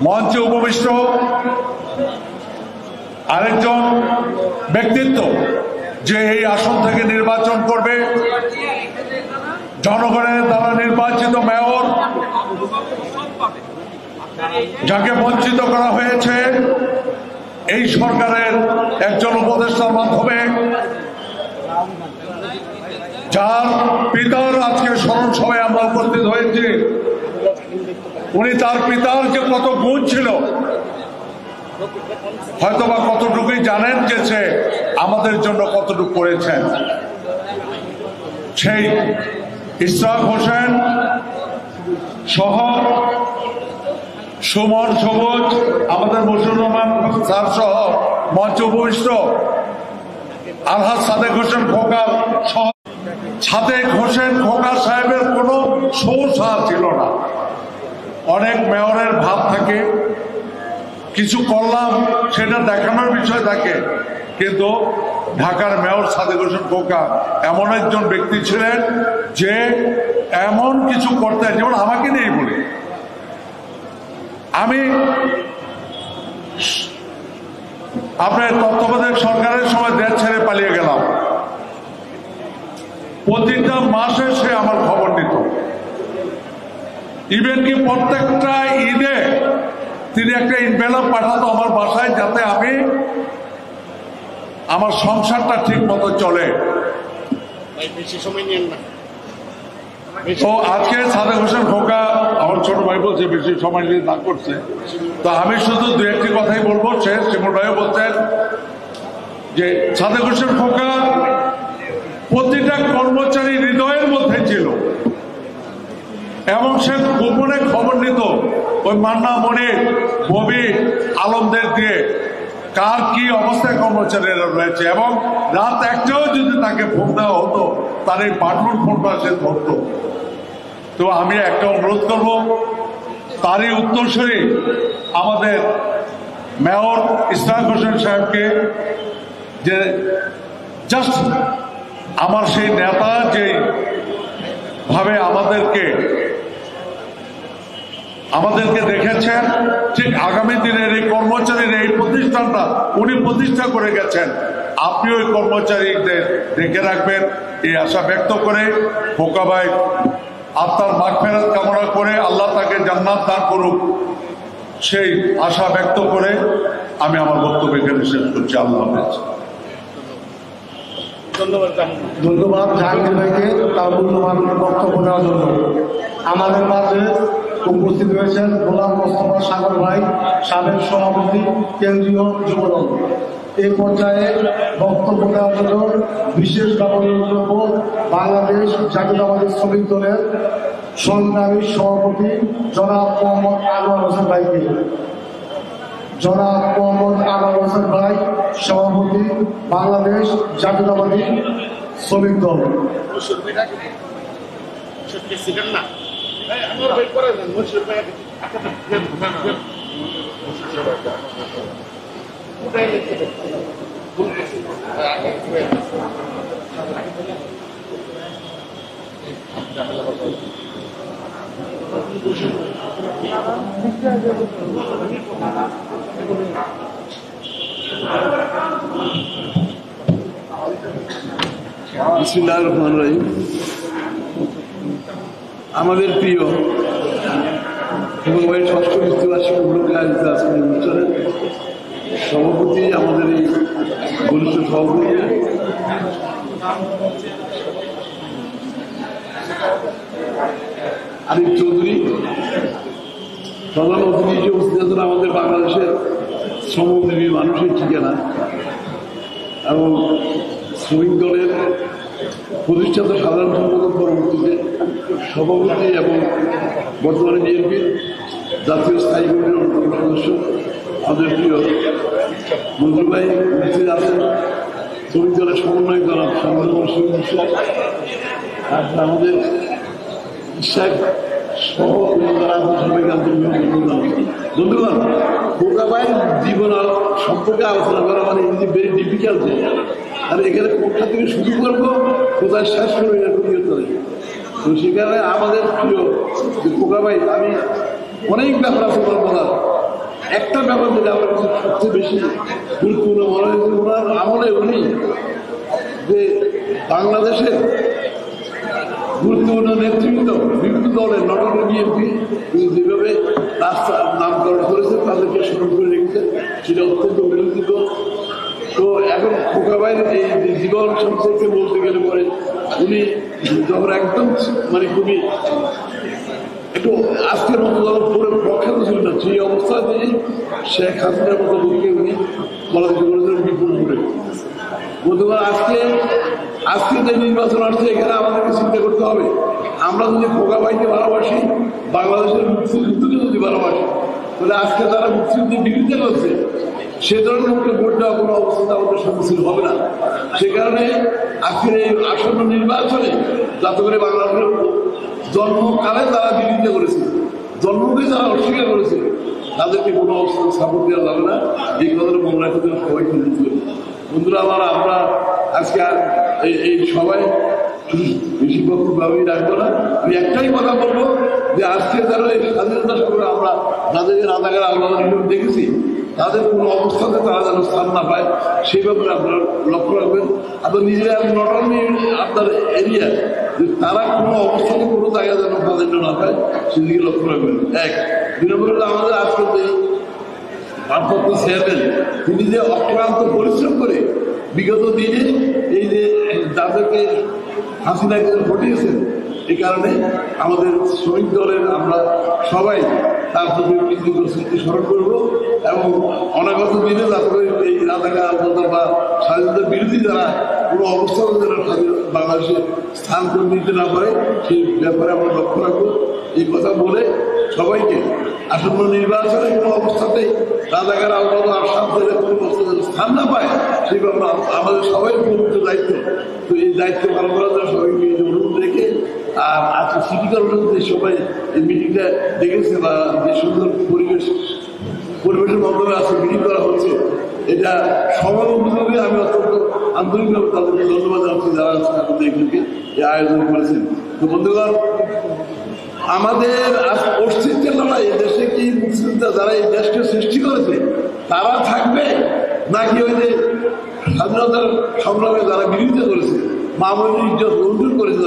মঞ্চে উপবিষ্ট আরেকজন ব্যক্তিত্ব যে এই আসন থেকে নির্বাচন করবে, জনগণের দ্বারা নির্বাচিত মেয়র, যাকে বঞ্চিত করা হয়েছে এই সরকারের একজন উপদেষ্টার মাধ্যমে, যার পিতার আজকে স্মরণ সভায় আমরা উপস্থিত হয়েছি। উনি তার পিতার যে কত গুণ ছিল হয়তোবা কতটুকুই জানেন যে সে আমাদের জন্য কতটুকু করেছেন। সেই ইশরাক হোসেন সহ সুমন সবুজ, আমাদের মশিউর রহমান স্যার সহ মঞ্চ উপবিষ্ট আলহাজ সাদেক হোসেন খোকার সহ সাদেক হোসেন খোকা সাহেবের কোনো সমস্যা ছিল না। অনেক মেয়রের ভাব থাকে, কিছু করলাম সেটা দেখানোর বিষয় থাকে, কিন্তু ঢাকার মেয়র সাদেক হোসেন খোকা এমন একজন ব্যক্তি ছিলেন যে এমন কিছু করতেন, যেমন আমাকে নিয়েই বলি, আমি আপনার তত্ত্বাবধায়ক সরকারের সময় দেশ ছেড়ে পালিয়ে গেলাম, প্রতিটা মাসে সে আমার খবর নিত। ইভেন কি প্রত্যেকটা ঈদে তিনি একটা ইনভেলপ পাঠাতো আমার বাসায়, যাতে আমি আমার সংসারটা ঠিক মতো চলে। তো আজকে সাদেক হোসেন খোকা, আমার ছোট ভাই বলছে বেশি সময় নিয়ে না করছে, তো আমি শুধু দু একটি কথাই বলবো। সে শিমুল ভাইও বলছেন যে সাদেক হোসেন খোকা প্রতিটা কর্মচারী হৃদয়ের মধ্যে ছিল, এবং সে গোপনে খবর নিত ওই মান্না মনির, ববি আলমদের দিয়ে কার কি অবস্থায় কর্মচারীরা রয়েছে, এবং রাত একটাও যদি তাকে ফোন দেওয়া হতো তার এই বাটন ফোনটা সে ধরত। তো আমি একটা অনুরোধ করব, তারই উত্তরসূরি আমাদের মেয়র ইশরাক হোসেন সাহেবকে, যে জাস্ট আমার সেই নেতা যে ভাবে আমাদেরকে আমাদেরকে দেখেছেন, ঠিক আগামী দিনের এই কর্মচারীর এই প্রতিষ্ঠানটা উনি প্রতিষ্ঠা করে গেছেন। আপনি ওই কর্মচারীদের দেখে রাখবেন এই আশা ব্যক্ত করে খোকা ভাই আত্মার মাগফিরাত কামনা করে আল্লাহ তাকে জান্নাত দান করুক সেই আশা ব্যক্ত করে আমি আমার বক্তব্য এখানে শেষ করছি। আল্লাহ হাফেজ। ধন্যবাদ জাহাঙ্গীর ভাইকে তার মূল্যবান বক্তব্য দেওয়ার জন্য। আমাদের মাঝে উপস্থিত রয়েছেন গোলাম মোস্তফা সাগর ভাই, সাবেক সভাপতি কেন্দ্রীয় যুবদল। এই পর্যায়ে বক্তব্য দেওয়ার জন্য বিশেষভাবে অনুরোধ করব বাংলাদেশ জাতীয়তাবাদী শ্রমিক দলের সংগ্রামী সভাপতি জনাব মোহাম্মদ আনোয়ার হোসেন ভাইকে। জনাব মোহাম্মদ আনোয়ার হোসেন ভাই, সভাপতি বাংলাদেশ জাতীয়তাবাদী শ্রমিক দল। বিসমিল্লাহির রহমানির রহিম। আমাদের প্রিয় ভাইয়ের ষষ্ঠ মৃত্যুবার্ষিকী উপলক্ষে আয়োজিত আজকের অনুষ্ঠানের সভাপতি, আমাদের এই ঘনিষ্ঠ সভাপতি আরিফ চৌধুরী, প্রধান অতিথি হিসেবে উপস্থিত আছেন আমাদের বাংলাদেশের শ্রমজীবী মানুষের ঠিকানা এবং শ্রমিক দলের প্রতিষ্ঠাতা সাধারণ সম্পাদক, পরবর্তীতে সভাপতি এবং বর্তমানে বিএনপির জাতীয় স্থায়ী কমিটির অন্যতম সদস্য আমাদের প্রিয় মঞ্জুর ভাই উপস্থিত আছেন। শ্রমিক দলের সমন্বয় করা আমাদের ইশাক সহ সবাইকে আন্তরিক বন্ধুগণ, খোকা ভাইয়ের জীবন সম্পর্কে আলোচনা করা মানে ইজ ভেরি ডিফিকাল্ট। আর এখানে কোথা থেকে শুরু করবো, কোথায় শেষ করবো, এটা খুবই করে। তো সেখানে আমাদের প্রিয় খোকা ভাই, আমি অনেক ব্যাপার আছে বলার। একটা ব্যাপার যেটা আমার কাছে সবচেয়ে বেশি গুরুত্বপূর্ণ মনে হয়েছে, ওনার আমলে উনি যে বাংলাদেশের গুরুত্বপূর্ণ নেতৃত্ব বিভিন্ন দলের নটন বিএনপি যেভাবে রাস্তার নামকরণ করেছে, তাদেরকে স্মরণ করে রেখেছে, সেটা অত্যন্ত অভিনন্দিত। তো এখন খোকা ভাইয়ের এই জীবন সম্পর্কে বলতে গেলে পরে উনি যখন একদম মানে খুবই একটু আজকের মতো যখন পুরো প্রখ্যাত ছিল না, সেই অবস্থা তিনি শেখ হাসিনার মতো লোককে উনি পরাজিত করেছেন বিপুল ভোটে। বন্ধুগণ, আজকে যে নির্বাচন আসছে, এখানে আমাদেরকে চিন্তা করতে হবে, আমরা যদি খোকা ভাইকে ভালোবাসি, বাংলাদেশের মুক্তিযুদ্ধকে যদি ভালোবাসি, তাহলে আজকে তারা মুক্তিযুদ্ধের বিরুদ্ধে করছে, সে ধরনের লোককে ভোট দেওয়া কোনো অবস্থা আমাদের সম্মুখীন হবে না। সে কারণে আজকের এই আসন্ন নির্বাচনে যাতে করে বাংলাদেশের জন্মকালে তারা বিরোধিতা করেছে, জন্মকে যারা অস্বীকার করেছে, তাদেরকে কোনো অবস্থায় সাপোর্ট দেওয়া যাবে না। এই কথাটা মনে রাখার জন্য সবাইকে অনুরোধ করি। বন্ধুরা আমার, আমরা আজকে এই সবাই বেশি বক্তব্যভাবেই রাখবো না। আমি একটাই কথা বলবো যে আজকে যারা এই স্বাধীনতা সংগ্রামে আমরা যাদেরকে রাজাকার আন্দোলন হিসেবে দেখেছি, তাদের কোনো অবস্থাতে তারা যেন স্থান না পায়, সেই ব্যাপারে আপনারা লক্ষ্য রাখবেন। আপনার নিজেরা নট অনলি আপনার এরিয়া, যে তারা কোনো অবস্থাতে কোনো জায়গা যেন প্রাধান্য না পায়, সেদিকে লক্ষ্য রাখবেন। এক, দুই নম্বর হলো আমাদের আজকে যে ভারপ্রাপ্ত চেয়ারম্যান, তিনি যে অক্লান্ত পরিশ্রম করে বিগত দিনে এই যে যাদেরকে হাসিনাকে ঘটিয়েছেন, এই কারণে আমাদের শ্রমিক দলের আমরা সবাই তার প্রতি কৃতজ্ঞ স্মৃতি স্মরণ করবো এবং অনাগত দিনে যাতে করে এই রাজাকার আন্দোলন বা স্বাধীনতার বিরোধী যারা কোনো অবস্থাতে যারা বাংলাদেশে স্থান করে নিতে না পারে, সেই ব্যাপারে আমরা লক্ষ্য রাখবো। এই কথা বলে সবাইকে আসন্ন নির্বাচনে কোনো অবস্থাতেই রাজাকার আন্দোলন আর সাথে কোনো অবস্থাতে স্থান না পায়, সেই ব্যাপারে আমাদের সবাই পবিত্র দায়িত্ব। তো এই দায়িত্ব পালন করার জন্য সবাইকে অনুরোধ রেখে, আর আজকে সিটি কর্পোরেশন সবাই এই মিটিংটা দেখেছে বা যে সুন্দর পরিবেশের মাধ্যমে আজকে মিটিং করা হচ্ছে, এটা সবার উপযোগী। আমি অত্যন্ত আন্তরিকভাবে তাদেরকে ধন্যবাদ জানাচ্ছি যারা আজকে আমাদের এগুলোকে এই আয়োজন করেছেন। তো বন্ধুগণ, আমাদের অস্তিত্বের লড়াই, দেশে কি মুক্তিযোদ্ধা যারা এই দেশকে সৃষ্টি করেছে তারা থাকবে, নাকি ওই যে স্বাধীনতার সংগ্রামে যারা বিরোধিতা করেছে, মামুনের ইজ্জত লুণ্ঠন করেছে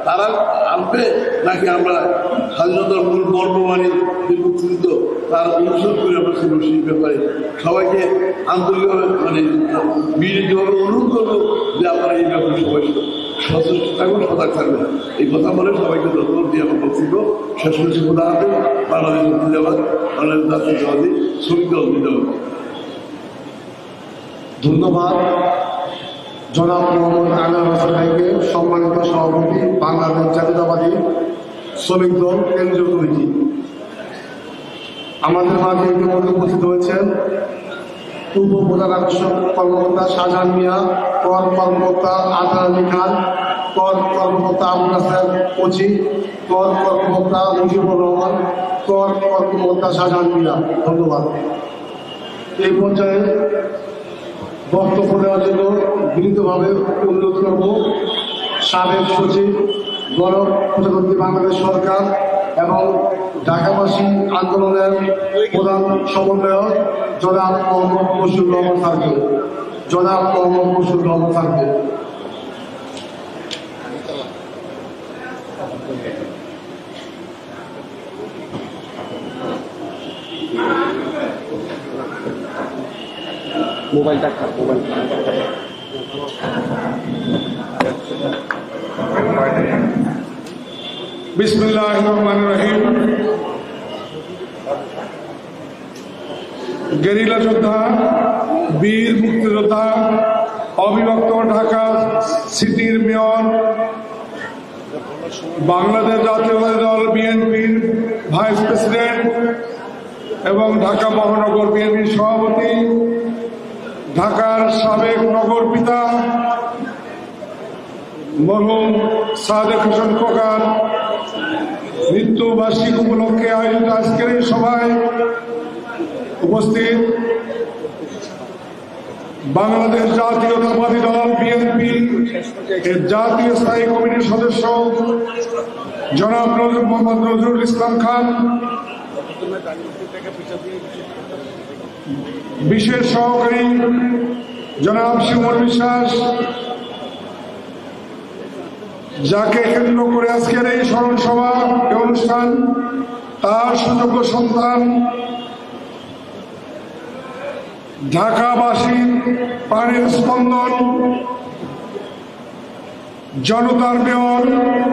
তারা আসবে, নাকি আমরা স্বাধীনতার মূল মর্মমানী যে মুক্তিযুদ্ধ তার অনুসরণ করে আমরা সেই ব্যাপারে সবাইকে আন্তরিকভাবে বিনীতভাবে অনুরোধ করবো যে আপনারা এই ব্যাপারে সবাই সচেষ্ট থাকবেন, সজাগ থাকবেন। এই কথা বলে সবাইকে ধন্যবাদ দিয়ে আমার বক্তব্য শেষ করছি। খোদা হাফেজ। বাংলাদেশ জিন্দাবাদ, বাংলাদেশ জাতীয়তাবাদী শ্রমিক দল জিন্দাবাদ। ধন্যবাদ জনাব মোহাম্মদ আনোয়ার হোসেন ভাইকে, সম্মানিত সভাপতি বাংলাদেশ জাতীয়তাবাদী শ্রমিক দল কেন্দ্রীয় কমিটি। আমাদের মাঝে ইতিমধ্যে উপস্থিত হয়েছেন পূর্ব প্রধান আকর্ষক কর্মকর্তা শাহজাহান মিয়া, কর কর্মকর্তা আতার আলী খান, কর কর্মকর্তা আবুল হাসান কোচি, কর কর্মকর্তা মুজিবুর রহমান, কর কর্মকর্তা শাহজাহান মিয়া। ধন্যবাদ। এই পর্যায়ে বক্তব্য দেওয়ার জন্য বিনীতভাবে অনুরোধ করব সাবেক সচিব গণপ্রজাতন্ত্রী বাংলাদেশ সরকার এবং ঢাকাবাসী আন্দোলনের প্রধান সমন্বয়ক জনাব মোহাম্মদ মশিউর রহমান স্যারকে। জনাব মোহাম্মদ মশিউর রহমান স্যারকে। বিসমিল্লাহির রহমানির রহিম। গেরিলা যোদ্ধা, বীর মুক্তিযোদ্ধা, অবিভক্ত ঢাকা সিটির মেয়র, বাংলাদেশ জাতীয়তাবাদী দল বিএনপির ভাইস প্রেসিডেন্ট এবং ঢাকা মহানগর বিএনপির সভাপতি, ঢাকার সাবেক নগর পিতা মরহুম সাদেক হোসেন খোকার মৃত্যুবার্ষিকী উপলক্ষে আয়োজিত আজকের এই সভায় উপস্থিত বাংলাদেশ জাতীয়তাবাদী দল বিএনপি এর জাতীয় স্থায়ী কমিটির সদস্য জনাব মোহাম্মদ নজরুল ইসলাম খান, বিশেষ সহকারী জনাব শিমুল বিশ্বাস, যাকে কেন্দ্র করে আজকের এই স্মরণ সভা অনুষ্ঠান, তার সুযোগ্য সন্তান, ঢাকাবাসীর প্রাণের স্পন্দন, জনতার মেয়র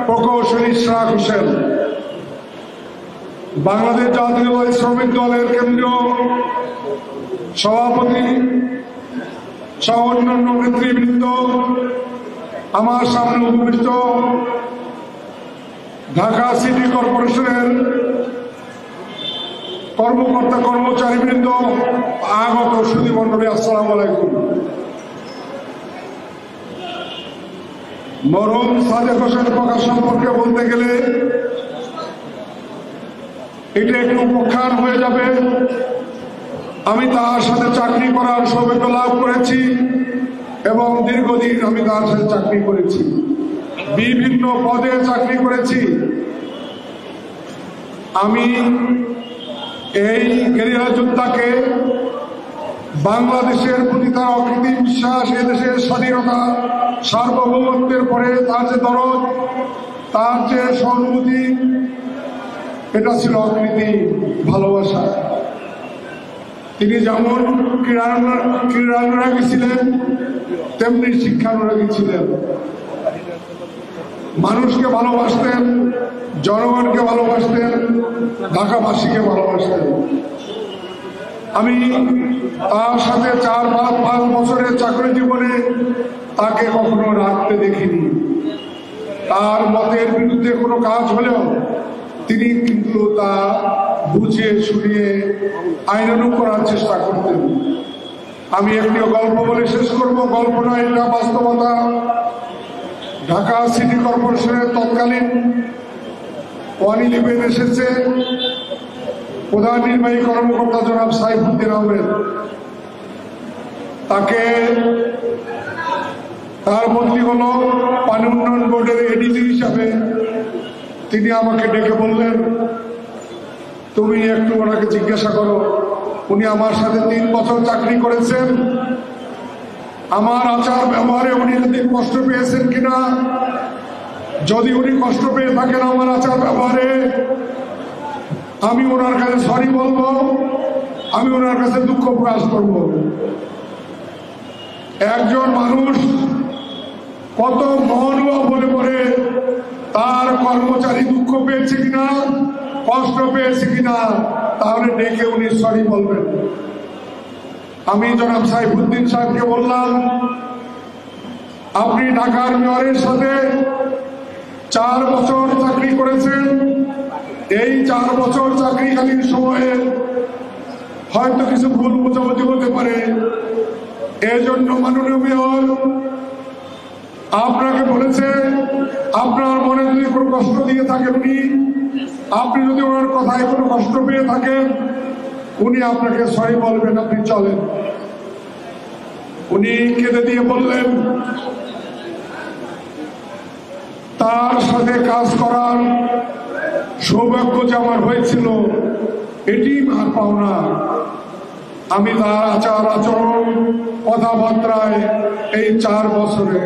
প্রকৌশলী ইশরাক হোসেন, বাংলাদেশ জাতীয়তাবাদী শ্রমিক দলের কেন্দ্রীয় সভাপতি সহ অন্যান্য নেতৃবৃন্দ, আমার সামনে উপবিষ্ট ঢাকা সিটি কর্পোরেশনের কর্মকর্তা কর্মচারীবৃন্দ, আগত সুধীমণ্ডলী, আসসালামু আলাইকুম। মরহুম সাদেক হোসেন খোকা সম্পর্কে বলতে গেলে এটা একটু উপখ্যান হয়ে যাবে। আমি তার সাথে চাকরি করার সৌভাগ্য লাভ করেছি এবং দীর্ঘদিন আমি তার সাথে চাকরি করেছি, বিভিন্ন পদে চাকরি করেছি। আমি এই গেরিলা যোদ্ধাকে বাংলাদেশের প্রতি তার অকৃত্রিম বিশ্বাস, এদেশের স্বাধীনতা সার্বভৌমত্বের পরে তার যে দরদ, তার যে সহানুভূতি, এটা ছিল অকৃত্রিম ভালোবাসা। তিনি যেমন ক্রীড়ানুরাগী ছিলেন তেমনি শিক্ষানুরাগী ছিলেন। মানুষকে ভালোবাসতেন, জনগণকে ভালোবাসতেন, ঢাকাবাসীকে ভালোবাসতেন। আমি তার সাথে 4-5 বছরের চাকরি জীবনে তাকে কখনো রাখতে দেখিনি। তার মতের বিরুদ্ধে কোনো কাজ হলেও তিনি কিন্তু তা বুঝিয়ে শুনিয়ে আইনানুগ করার চেষ্টা করতেন। আমি একটি গল্প বলে শেষ করব। গল্প নয়, এটা বাস্তবতা। ঢাকা সিটি কর্পোরেশনের তৎকালীন ওয়ানিলিবেন এসেছে প্রধান নির্বাহী কর্মকর্তা জনাব সাইফুদ্দিন আহমেদ। তাকে তার বদলি হলো পানি উন্নয়ন বোর্ডের এডিসি হিসাবে। তিনি আমাকে ডেকে বললেন, তুমি একটু ওনাকে জিজ্ঞাসা করো, উনি আমার সাথে 3 বছর চাকরি করেছেন, আমার আচার ব্যবহারে উনি যদি কষ্ট পেয়েছেন কিনা। যদি উনি কষ্ট পেয়ে থাকেন আমার আচার ব্যবহারে, আমি ওনার কাছে সরি বলবো, আমি ওনার কাছে দুঃখ প্রকাশ করব। একজন মানুষ কত মহানুভব হলে পরে তার কর্মচারী দুঃখ পেয়েছে কিনা, কষ্ট পেয়েছে কিনা, তাহলে ডেকে উনি সরি বলবেন। আমি জনাব সাইফুদ্দিন সাহেবকে বললাম, আপনি ঢাকার মেয়রের সাথে 4 বছর চাকরি করেছেন, এই 4 বছর চাকরিকালীন সময়ে হয়তো কিছু ভুল বোঝাবুঝি হতে পারে। এই জন্য মাননীয় মেয়র আপনাকে বলেছে, আপনার মনে যদি কোনো কষ্ট দিয়ে থাকেন উনি, আপনি যদি ওনার কথায় কোনো কষ্ট পেয়ে থাকেন, উনি আপনাকে সরি বলবেন, আপনি চলেন। উনি কেঁদে দিয়ে বললেন, তার সাথে কাজ করার সৌভাগ্য যে আমার হয়েছিল, এটি আর পাওনা। আমি তার আচার আচরণ কথাবার্তায় এই 4 বছরে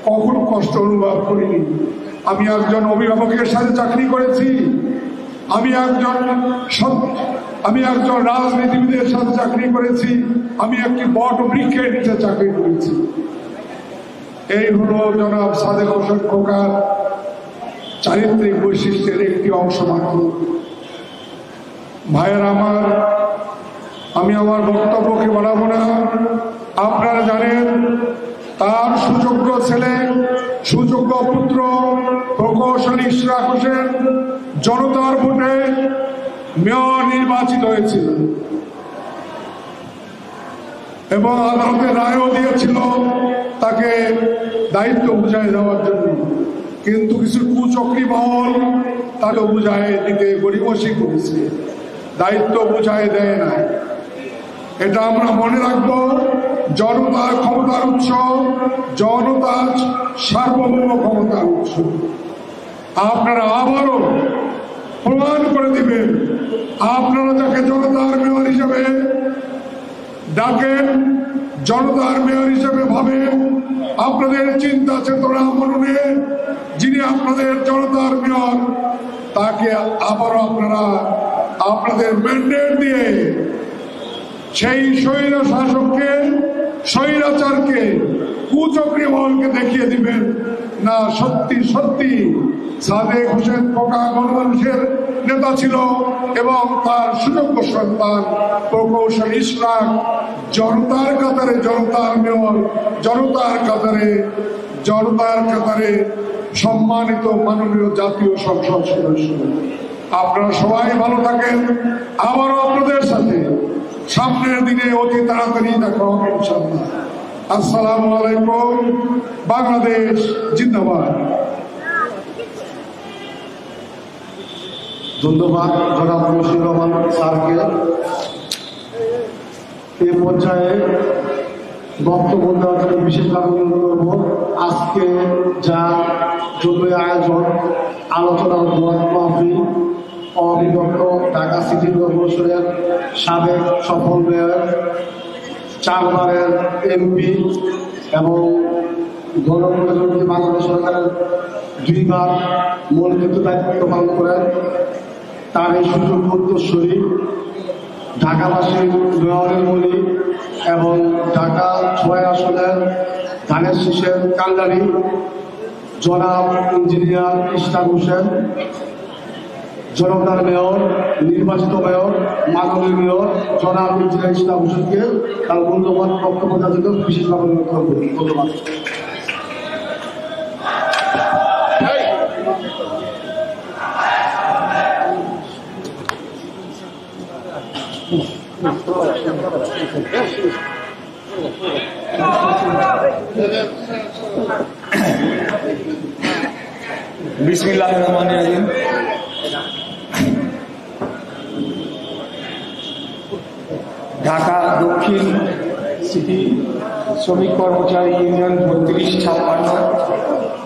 কখনো কষ্ট অনুভব করিনি। আমি একজন অভিভাবকের সাথে চাকরি করেছি, আমি একজন রাজনীতিবিদের সাথে চাকরি করেছি, আমি একটি বট বৃক্ষের নিচে চাকরি করেছি। এই হলো জনাব সাদেক হোসেন খোকার চারিত্রিক বৈশিষ্ট্যের একটি অংশ মাত্র। ভাইয়ের আমার, আমি আমার বক্তব্যকে বাড়াবো না। আপনারা জানেন তার সুযোগ্য ছেলে, সুযোগ্য পুত্র প্রকৌশলী ইশরাক হোসেন জনতার ভোটে মেয়র নির্বাচিত হয়েছিল এবং আদালতের রায়ও দিয়েছিল তাকে দায়িত্ব বুঝাই দেওয়ার জন্য, কিন্তু কিছু কুচক্রী মহল তাকে বুঝাই দিতে গড়িমসি করেছে, দায়িত্ব বুঝাই দেয় না। এটা আমরা মনে রাখবো। জনতার ক্ষমতার উৎস, জনতার সার্বভৌম ক্ষমতার উৎস। আপনারা আবারও প্রমাণ করে দিবেন, আপনারা যাকে জনতার মেয়র হিসেবে ডাকেন, জনতার মেয়র হিসেবে ভাবেন, আপনাদের চিন্তা চেতনা মননে যিনি আপনাদের জনতার মেয়র, তাকে আবারও আপনারা আপনাদের ম্যান্ডেট দিয়ে সেই স্বৈর শাসককে, স্বৈরাচারকে, কুচক্রী মহলকে দেখিয়ে দিবেন না সত্যি সত্যি সাদেক হোসেন খোকা গণমানুষের নেতা ছিল এবং তার সুযোগ্য সন্তান প্রকৌশলী ইশরাক জনতার কাতারে জনতার মেয়র, জনতার কাতারে সম্মানিত মাননীয় জাতীয় সংসদ সদস্য। আপনারা সবাই ভালো থাকেন। আবারও আপনাদের সাথে সামনের দিনে অতি তাড়াতাড়ি দেখা হবে ইনশাআল্লাহ। আসসালামু আলাইকুম। বাংলাদেশ জিন্দাবাদ। ধন্যবাদ জনাব মশিউর রহমান স্যারকে। এই পর্যায়ে বক্তব্য দেওয়ার জন্য বিশেষভাবে অনুরোধ করব, আজকে যা জরুরি আয়োজন আলোচনা মাহফিল, অবিভক্ত ঢাকা সিটি কর্পোরেশনের সাবেক সফল মেয়র, 4 বারের এমপি এবং গণপ্রজাতন্ত্রী বাংলাদেশ সরকারের 2 বার মনোনীত দায়িত্ব পালন করেন। তার এই সুযোগ্য উত্তরসূরি ঢাকাবাসীর মেয়রের মনি এবং ঢাকা 6 আসনের ধানের শীষের কান্ডারি জনাব ইঞ্জিনিয়ার ইশরাক হোসেন, জনতার মেয়র, নির্বাচিত মেয়র, মাননীয় মেয়র জনাব ইঞ্জিনিয়ার ইশরাক হোসেনকে তার মূল্যবান বক্তব্য দেওয়ার জন্য বিশেষভাবে অনুরোধ করব। ধন্যবাদ। বিসমিল্লাহির রহমানির রহিম। ঢাকা দক্ষিণ সিটি শ্রমিক কর্মচারী ইউনিয়ন 3256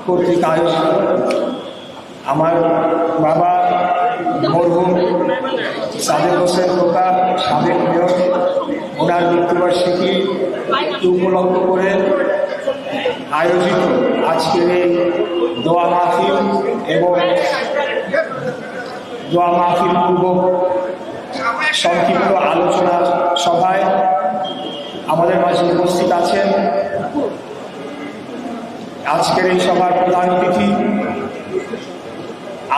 কর্তৃক আয়োজিত আমার বাবা মরহুম সাদেক হোসেন খোকা সাবেক মেয়র, ওনার মৃত্যুবার্ষিকী উপলক্ষ করে আয়োজিত আজকের এই দোয়া মাহফিল এবং দোয়া মাহফিল পূর্বক সংক্ষিপ্ত আলোচনা সভায় আমাদের মাঝে উপস্থিত আছেন আজকের এই সভার প্রধান অতিথি,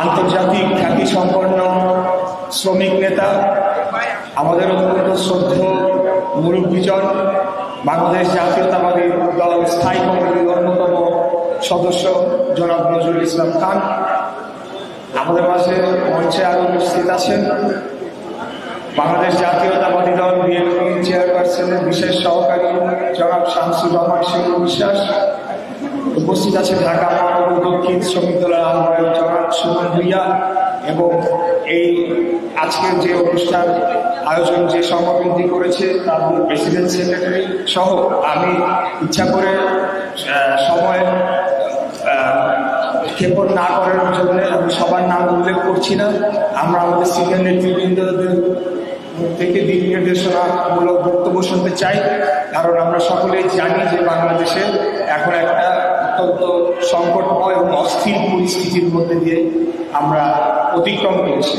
আন্তর্জাতিক খ্যাতি সম্পন্ন শ্রমিক নেতা, আমাদের অত্যন্ত শ্রদ্ধেয় মুরব্বীজন, বাংলাদেশ জাতীয়তাবাদী দল স্থায়ী কমিটির অন্যতম সদস্য জনাব নজরুল ইসলাম খান। আমাদের মাঝে মঞ্চে আরো উপস্থিত আছেন বাংলাদেশ জাতীয়তাবাদী দল বিএনপি চেয়ারপারসনের বিশেষ সহকারী জনাব শামসুর রহমান শিবু বিশ্বাস। উপস্থিত আছে ঢাকা মহানগর দক্ষিণ শ্রমিক দলের আহ্বায়ক জনাব সুমন ভুইয়া এবং এই আজকের যে অনুষ্ঠান আয়োজন যে সংগঠনটি করেছে তার প্রেসিডেন্ট সেক্রেটারি সহ আমি ইচ্ছা করে সময় ক্ষেপণ না করার জন্য আমি সবার নাম উল্লেখ করছি না। আমরা আমাদের সিনিয়র নেতৃবৃন্দদের থেকে দিক নির্দেশনামূলক বক্তব্য শুনতে চাই, কারণ আমরা সকলেই জানি যে বাংলাদেশে এখন একটা অত্যন্ত সংকটময় এবং অস্থির পরিস্থিতির মধ্যে দিয়ে আমরা অতিক্রম করেছি।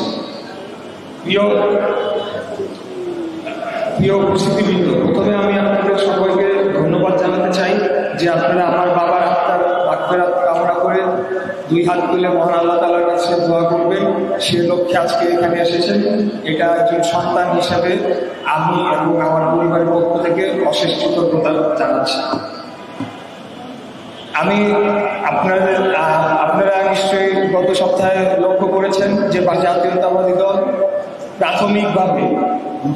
প্রিয় উপস্থিতিবৃন্দ, প্রথমে আমি আপনাদের সবাইকে ধন্যবাদ জানাতে চাই যে আপনারা আমার বাবার আত্মার মাগফিরাত কামনা করে দুই হাত তুলে মহান আল্লাহ তাআলার কাছে দোয়া করবেন, সে লক্ষ্যে আজকে এখানে এসেছেন। এটা একজন সন্তান হিসাবে আমি এবং আমার পরিবারের পক্ষ থেকে অশেষ কৃতজ্ঞতা জানাচ্ছি। আমি আপনারা নিশ্চয়ই গত সপ্তাহে লক্ষ্য করেছেন যে জাতীয়তাবাদী দল প্রাথমিকভাবে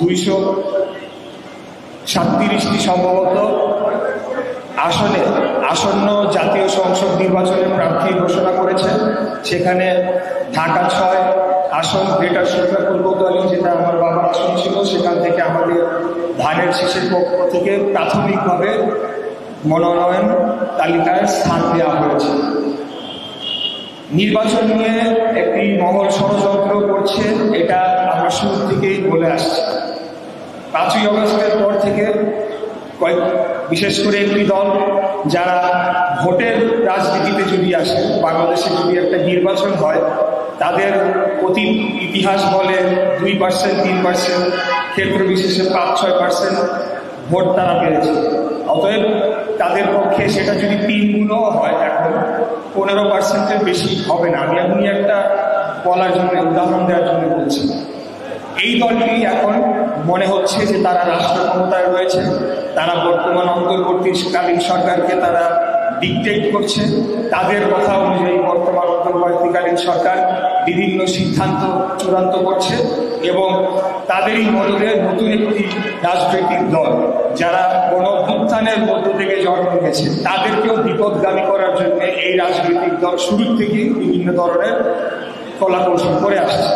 237টি সম্ভবত আসন্ন জাতীয় সংসদ নির্বাচনের প্রার্থী ঘোষণা করেছে। সেখানে ঢাকা 6 আসন, গ্রেটার সুলতানপুর কোতোয়ালি যেটা আমার বাবার আসন ছিল, সেখান থেকে আমাদের ধানের শীষের পক্ষ থেকে প্রাথমিকভাবে মনোনয়ন তালিকায় স্থান দেওয়া হয়েছে। নির্বাচন নিয়ে একটি মহল ষড়যন্ত্র করছে, এটা আমরা শুরু থেকেই বলে আসছি। 5ই আগস্টের পর থেকে বিশেষ করে একটি দল যারা ভোটের রাজনীতিতে যদি আসে, বাংলাদেশে যদি একটা নির্বাচন হয়, তাদের অতীত ইতিহাস বলে 2%, 3%, ক্ষেত্র বিশেষে 5-6% ভোট তারা পেয়েছে। অতএব তাদের পক্ষে সেটা যদি 3 গুণও হয়, এখন 15%-এর বেশি হবে না। আমি এমনি একটা বলার জন্য, উদাহরণ দেওয়ার জন্য বলছি। এই দলটি এখন মনে হচ্ছে যে তারা রাষ্ট্র ক্ষমতায় রয়েছে, তারা বর্তমান অন্তর্বর্তীকালীন সরকারকে তারা ডিকটেট করছে। তাদের কথা অনুযায়ী বর্তমান অন্তর্বর্তীকালীন সরকার বিভিন্ন সিদ্ধান্ত চূড়ান্ত করছে এবং তাদেরই মদদে নতুন একটি রাজনৈতিক দল যারা গণঅভ্যুত্থানের মধ্য থেকে জন্ম নিয়েছে, তাদেরকেও বিপদগামী করার জন্য এই রাজনৈতিক দল শুরু থেকেই বিভিন্ন ধরনের কলাকৌশল করে আসছে।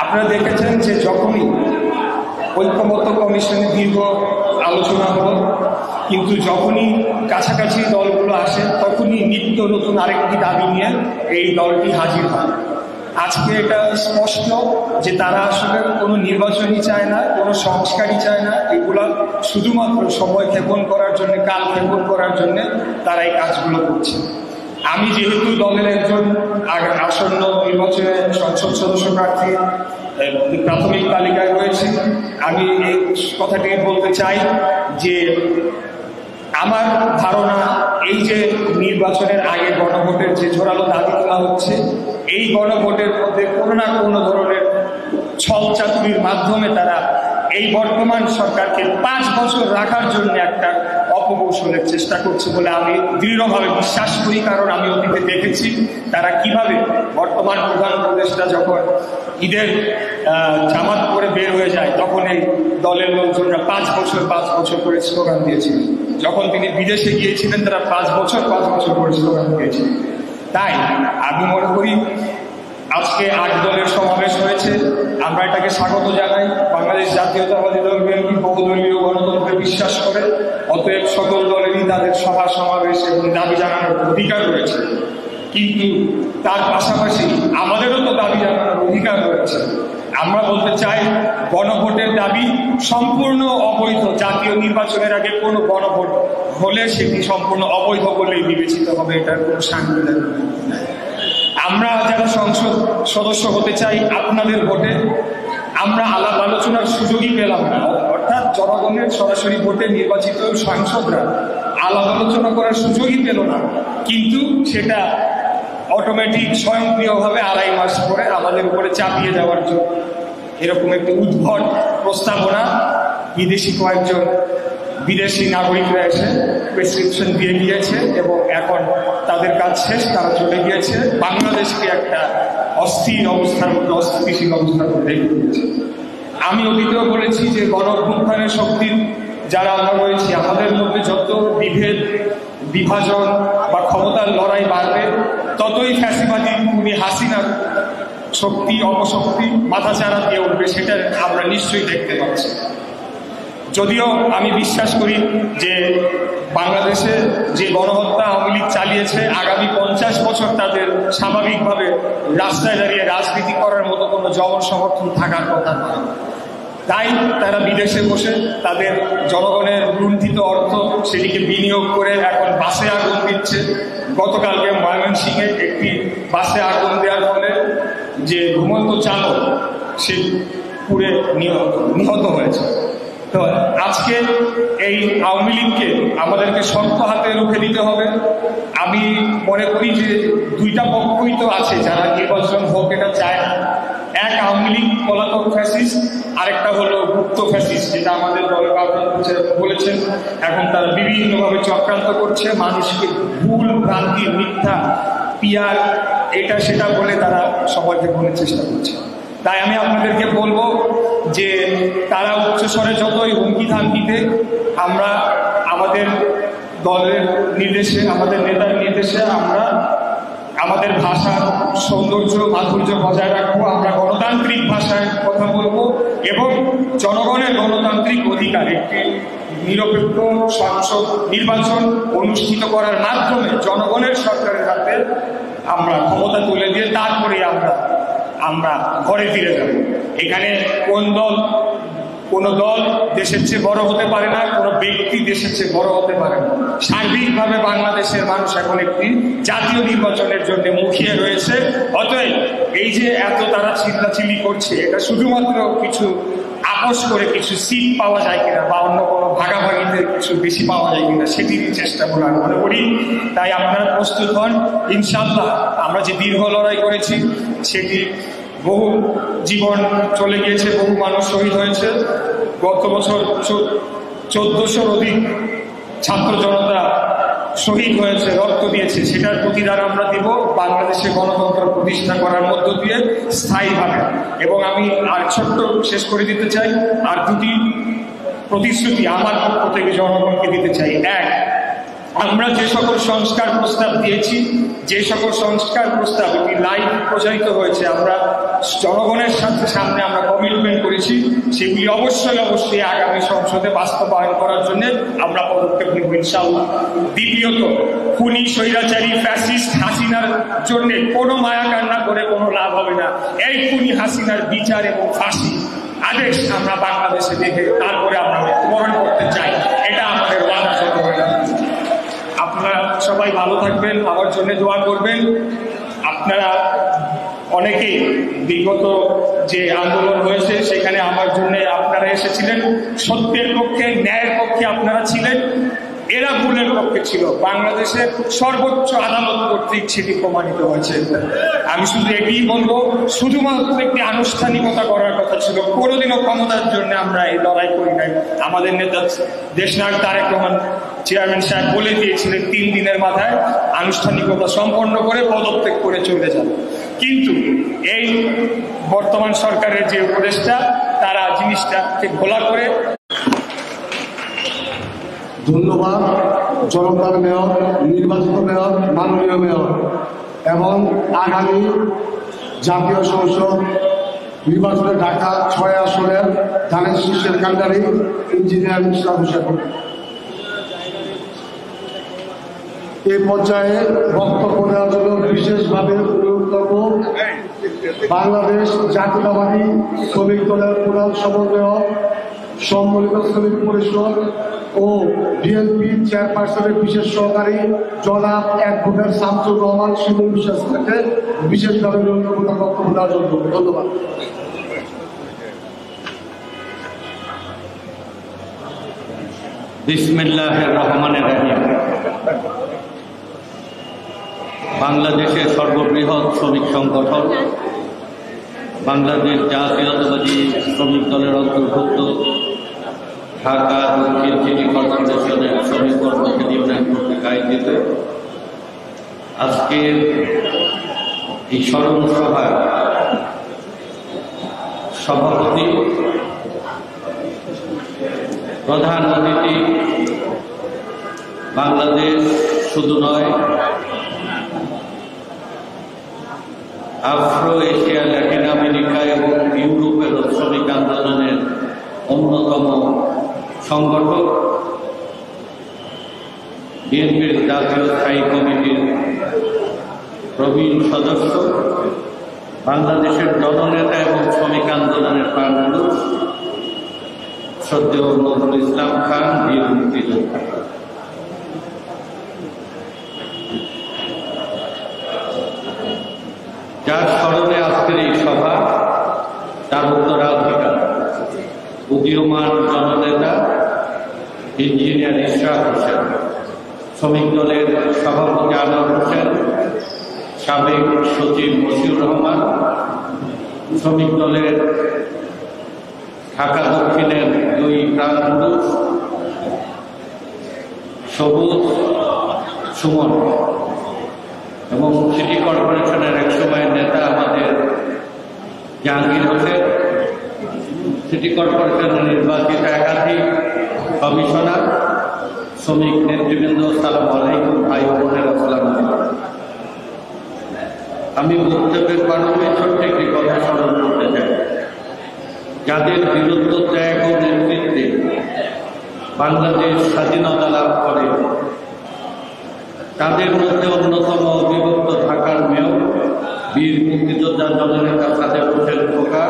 আপনারা দেখেছেন যে যখনই ঐক্যমত্য কমিশনে দীর্ঘ আলোচনা হলো, কিন্তু যখনই কাছাকাছি দলগুলো আসে তখনই নিত্য নতুন আরেকটি দাবি নিয়ে এই দলটি হাজির হয়। আজকে এটা স্পষ্ট যে তারা আসলে কোনো নির্বাচনই চায় না, কোনো সংস্কারই চায় না, এগুলা শুধুমাত্র সময় ক্ষেপণ করার জন্য, কাল ক্ষেপণ করার জন্য তারা এই কাজগুলো করছে। আমি যেহেতু দলের একজন আসন্ন নির্বাচনে সংসদ সদস্য প্রার্থী প্রাথমিক তালিকায় রয়েছে, আমি এই কথাটি বলতে চাই যে আমার ধারণা এই যে নির্বাচনের আগে গণভোটের যে জোরালো দাবি তোলা হচ্ছে, এই গণভোটের মধ্যে কোনো না কোনো ধরনের ছলচাতুরির মাধ্যমে তারা এই বর্তমান সরকারকে 5 বছর রাখার জন্য একটা অপকৌশলের চেষ্টা করছে বলে আমি দৃঢ়ভাবে বিশ্বাস করি। কারণ আমি অতীতে দেখেছি তারা কিভাবে বর্তমান প্রধান উপদেষ্টা যখন ঈদের জামাত করে বের হয়ে যায়, তখন এই দলের লোকজনরা 5 বছর করে স্লোগান দিয়েছিল। যখন তিনি বিদেশে গিয়েছিলেন তারা 5 বছর করে স্লোগান দিয়েছিলেন। তাই আমি মনে করি আজকে 8 দলের সমাবেশ হয়েছে, আমরা এটাকে স্বাগত জানাই। বাংলাদেশ জাতীয়তাবাদী দল বিএনপি বহুদলীয় গণতন্ত্রে বিশ্বাস করে, অতএব সকল দলেরই তাদের সভা সমাবেশ এবং দাবি জানানোর অধিকার রয়েছে। কিন্তু তার পাশাপাশি আমাদেরও তো দাবি জানানোর অধিকার রয়েছে। আমরা বলতে চাই, গণভোটের দাবি সম্পূর্ণ অবৈধ। জাতীয় নির্বাচনের আগে কোনো গণভোট হলে সেটি সম্পূর্ণ অবৈধ বলেই বিবেচিত হবে, এটার কোনো সাংবিধানিক নাই। আমরা যারা সংসদ সদস্য হতে চাই আপনাদের ভোটে, আমরা আলাপ আলোচনার সুযোগই পেলাম না, অর্থাৎ জনগণের সরাসরি ভোটে নির্বাচিত সাংসদরা আলাপ আলোচনা করার সুযোগই পেল না, কিন্তু সেটা অটোমেটিক স্বয়ংক্রিয়ভাবে 2.5 মাস পরে আমাদের উপরে চাপিয়ে দেওয়ার জন্য এরকম একটি উদ্ভট প্রস্তাবনা কয়েকজন বিদেশি নাগরিকরা এসে প্রেসক্রিপশন দিয়ে গিয়েছে এবং এখন তাদের কাজ শেষ, তারা চলে গিয়েছে, বাংলাদেশকে একটা অস্থির অবস্থার মধ্যে, অস্থিতিশীল অবস্থার মধ্যে রেখে দিয়েছে। আমি অতীতেও বলেছি যে গণ অভ্যুত্থানের শক্তির যারা আমরা রয়েছি, আমাদের মধ্যে যত বিভেদ, বিভাজন বা ক্ষমতার লড়াই বাড়বে, ততই ফ্যাসিবাদী খুনি হাসিনার শক্তি অপশক্তি মাথাচাড়া দিয়ে উঠবে, সেটা আমরা নিশ্চয়ই দেখতে পাচ্ছি। যদিও আমি বিশ্বাস করি যে বাংলাদেশে যে গণহত্যা আওয়ামী লীগ চালিয়েছে, আগামী 50 বছর তাদের স্বাভাবিকভাবে রাস্তায় দাঁড়িয়ে রাজনীতি করার মতো কোনো জনসমর্থন থাকার কথা নয়। তাই তারা বিদেশে বসে তাদের জনগণের লুণ্ঠিত অর্থ সেটিকে বিনিয়োগ করে এখন বাসে আগুন দিচ্ছে। গতকালকে ময়মনসিংহে একটি বাসে আগুন দেওয়ার ফলে যে ঘুমন্ত চালক সে পুড়ে নিহত হয়েছে। তো আজকে এই আওয়ামী লীগকে আমাদেরকে শক্ত হাতে রুখে দিতে হবে। আমি মনে করি যে দুইটা পক্ষই তো আছে যারা নির্বাচন হোক এটা চায় না। এক আওয়ামী লীগ পলাতক ফ্যাসিস্ট, আরেকটা হলো গুপ্ত ফ্যাসিস্ট, যেটা আমাদের দলের বলেছেন। এখন তারা বিভিন্নভাবে চক্রান্ত করছে, মানুষকে ভুল ভ্রান্তি, মিথ্যা, পিয়ার, এটা সেটা বলে তারা সবাইকে ভুলের চেষ্টা করছে। তাই আমি আপনাদেরকে বলবো যে তারা উচ্চস্বরে যতই হুমকি ধামকিতে, আমরা আমাদের দলের নির্দেশে, আমাদের নেতার নির্দেশে আমরা আমাদের ভাষার সৌন্দর্য মাধুর্য বজায় রাখবো। আমরা গণতান্ত্রিক ভাষায় কথা বলবো এবং জনগণের গণতান্ত্রিক অধিকার একটি নিরপেক্ষ সংসদ নির্বাচন অনুষ্ঠিত করার মাধ্যমে জনগণের সরকারের হাতে আমরা ক্ষমতা তুলে দিয়ে তারপরে আমরা ঘরে ফিরে যাব। এখানে কোন দল দেশের চেয়ে বড় হতে পারে না, কোন ব্যক্তি দেশের চেয়ে বড় হতে পারে না। সার্বিকভাবে বাংলাদেশের মানুষ এখন একটি জাতীয় নির্বাচনের জন্য মুখিয়ে রয়েছে। অতএব এই যে এত তারা চিল্লাচিল্লি করছে, এটা শুধুমাত্র কিছু আপোষ করে কিছু সিট পাওয়া যায় কিনা বা অন্য কোনো ভাগাভাগিতে কিছু বেশি পাওয়া যায় কিনা সেটির চেষ্টা করে আমি মনে করি। তাই আপনারা প্রস্তুত হন, ইনশাল্লাহ। আমরা যে দীর্ঘ লড়াই করেছি সেটি বহু জীবন চলে গিয়েছে, বহু মানুষ শহীদ হয়েছে। গত বছর 1400-র অধিক ছাত্র জনতা শহীদ হয়েছে, রক্ত দিয়েছে। সেটার প্রতিদান আমরা দিব বাংলাদেশে গণতন্ত্র প্রতিষ্ঠা করার মধ্য দিয়ে স্থায়ীভাবে। এবং আমি আর ছোট্ট শেষ করে দিতে চাই, আর দুটি প্রতিশ্রুতি আমার পক্ষ থেকে জনগণকে দিতে চাই। এক, আমরা যে সকল সংস্কার প্রস্তাব দিয়েছি, যে সকল সংস্কার প্রস্তাব লাইভ প্রচারিত হয়েছে, আমরা জনগণের সামনে আমরা কমিটমেন্ট করেছি, সেগুলি অবশ্যই আগামী সংসদে বাস্তবায়ন করার জন্য আমরা পদক্ষেপ নেব ইনশাআল্লাহ। দ্বিতীয়ত, খুনি স্বৈরাচারী ফ্যাসিস্ট হাসিনার জন্য কোনো মায়া কান্না করে কোনো লাভ হবে না। এই খুনি হাসিনার বিচার এবং ফাঁসি আদেশ আমরা বাংলাদেশে দেখে তারপরে আমরা মৃত্যুবরণ করতে চাই, এটা আমাদের ওয়াদা হবে। আপনারা সবাই ভালো থাকবেন, আমার জন্য দোয়া করবেন। আপনারা অনেকেই বিগত যে আন্দোলন হয়েছে সেখানে আমার জন্য আপনারা এসেছিলেন, সত্যের পক্ষে ন্যায়ের পক্ষে আপনারা ছিলেন, এরা ভুলের পক্ষে ছিল। বাংলাদেশের সর্বোচ্চ আদালত কর্তৃক সেটি প্রমাণিত হয়েছে। আমি শুধু এটাই বলবো, শুধুমাত্র একটি আনুষ্ঠানিকতা করার কথা ছিল, কোনোদিনও ক্ষমতার জন্য আমরা এই লড়াই করি নাই। আমাদের নেতা দেশনায়ক তারেক রহমান চেয়ারম্যান সাহেব বলে দিয়েছিলেন 3 দিনের মাথায় আনুষ্ঠানিকতা সম্পন্ন করে পদত্যাগ করে চলে যাবে। কিন্তু এই বর্তমান সরকারের যে উপদেষ্টা, তারা জিনিসটাকে ঘোলা করে। ধন্যবাদ জনতার মেয়র, নির্বাচিত মেয়র, মাননীয় মেয়র এবং আগামী জাতীয় সংসদ নির্বাচনে ঢাকা 6 আসনের ধানের শীর্ষের কান্ডারি ইঞ্জিনিয়ার মিস্টার হোসেন। এই পর্যায়ে বক্তব্য দেওয়ার জন্য বিশেষভাবে অনুরোধ করব বাংলাদেশ জাতীয়তাবাদী শ্রমিক দলের প্রধান সমন্বয়ক, সম্মিলিত শ্রমিক পরিষদ ও বিএনপি চেয়ারপারসনের বিশেষ সহকারী জনাব অ্যাডভোকেট শামসুর রহমান শিমুল বিশ্বাসকে বিশেষভাবে বক্তব্য দেওয়ার জন্য ধন্যবাদ। বিসমিল্লাহির রহমানির রহিম। বাংলাদেশের সর্ববৃহৎ শ্রমিক সংগঠন বাংলাদেশ জাতীয়তাবাদী শ্রমিক দলের অন্তর্ভুক্ত ঢাকা দক্ষিণ সিটি কর্পোরেশনের শ্রমিক কর্মচারী ইউনিয়ন কর্তৃক আয়োজিত আজকের এই স্মরণ সভার সভাপতি, প্রধান অতিথি, বাংলাদেশ শুধু নয় আফ্রো এশিয়া, ল্যাটিন আমেরিকা এবং ইউরোপের শ্রমিক আন্দোলনের অন্যতম সংগঠক, বিএনপির জাতীয় স্থায়ী কমিটির প্রবীণ সদস্য, বাংলাদেশের জননেতা এবং শ্রমিক আন্দোলনের প্রাণপুরুষ শ্রদ্ধেয় নজরুল ইসলাম খান, বীর মুক্তিযোদ্ধা। যার স্মরণে আজকের এই সভা, তার উত্তরাধিকার উদীয়মান জননেতা ইঞ্জিনিয়ার ইশরাক হোসেন, শ্রমিক দলের সভাপতি আনোয়ার হোসেন, সাবেক সচিব মশিউর রহমান, শ্রমিক দলের ঢাকা দক্ষিণের দুই প্রাণপুরুষ সবুজ সুমন এবং সিটি কর্পোরেশনের এক সময়ের নেতা আমাদের জাহাঙ্গীর হোসেন, সিটি কর্পোরেশনের নির্বাচিত একাধিক কমিশনার, শ্রমিক নেতৃবৃন্দ, আসসালামু আলাইকুম, ভাই বোনের আসসালামু আলাইকুম। আমি বক্তব্যের মাধ্যমে ছোট্ট একটি কথা স্মরণ করতে চাই। যাদের বীরত্ব, ত্যাগ ও নেতৃত্বে বাংলাদেশ স্বাধীনতা লাভ করে, তাদের মধ্যে অন্যতম অবিভক্ত ঢাকার মেয়র, বীর মুক্তিযোদ্ধা জননেতা সাদেক হোসেন খোকা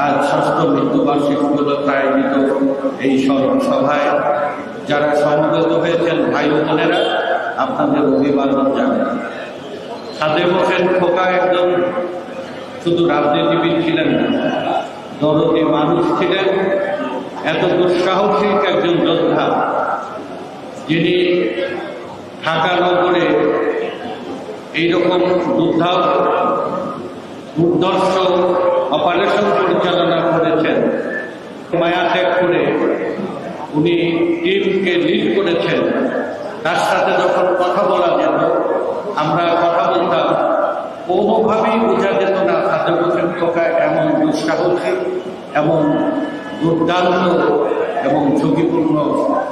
আজ ৬ষ্ঠ মৃত্যুবার্ষিকী উপলক্ষে আয়োজিত এই স্মরণ সভায় যারা সমবেত হয়েছেন, ভাই বোনেরা, আপনাদের অভিবাদন জানাই। সাদেক হোসেন খোকা একজন শুধু রাজনীতিবিদ ছিলেন না, দরদি মানুষ ছিলেন, এত দুঃসাহসিক একজন যোদ্ধা যিনি ঢাকা নগরে এইরকম দুর্ধর্ষ অপারেশন পরিচালনা করেছেন, মায়া ত্যাগ করে উনি টিমকে লিড করেছেন। তার সাথে যখন কথা বলা যেত, আমরা কথা বলতাম, কোনোভাবেই বোঝা যেত না সাদেক হোসেন খোকা এমন দুঃসাহসিক, এমন দুর্দান্ত এবং ঝুঁকিপূর্ণ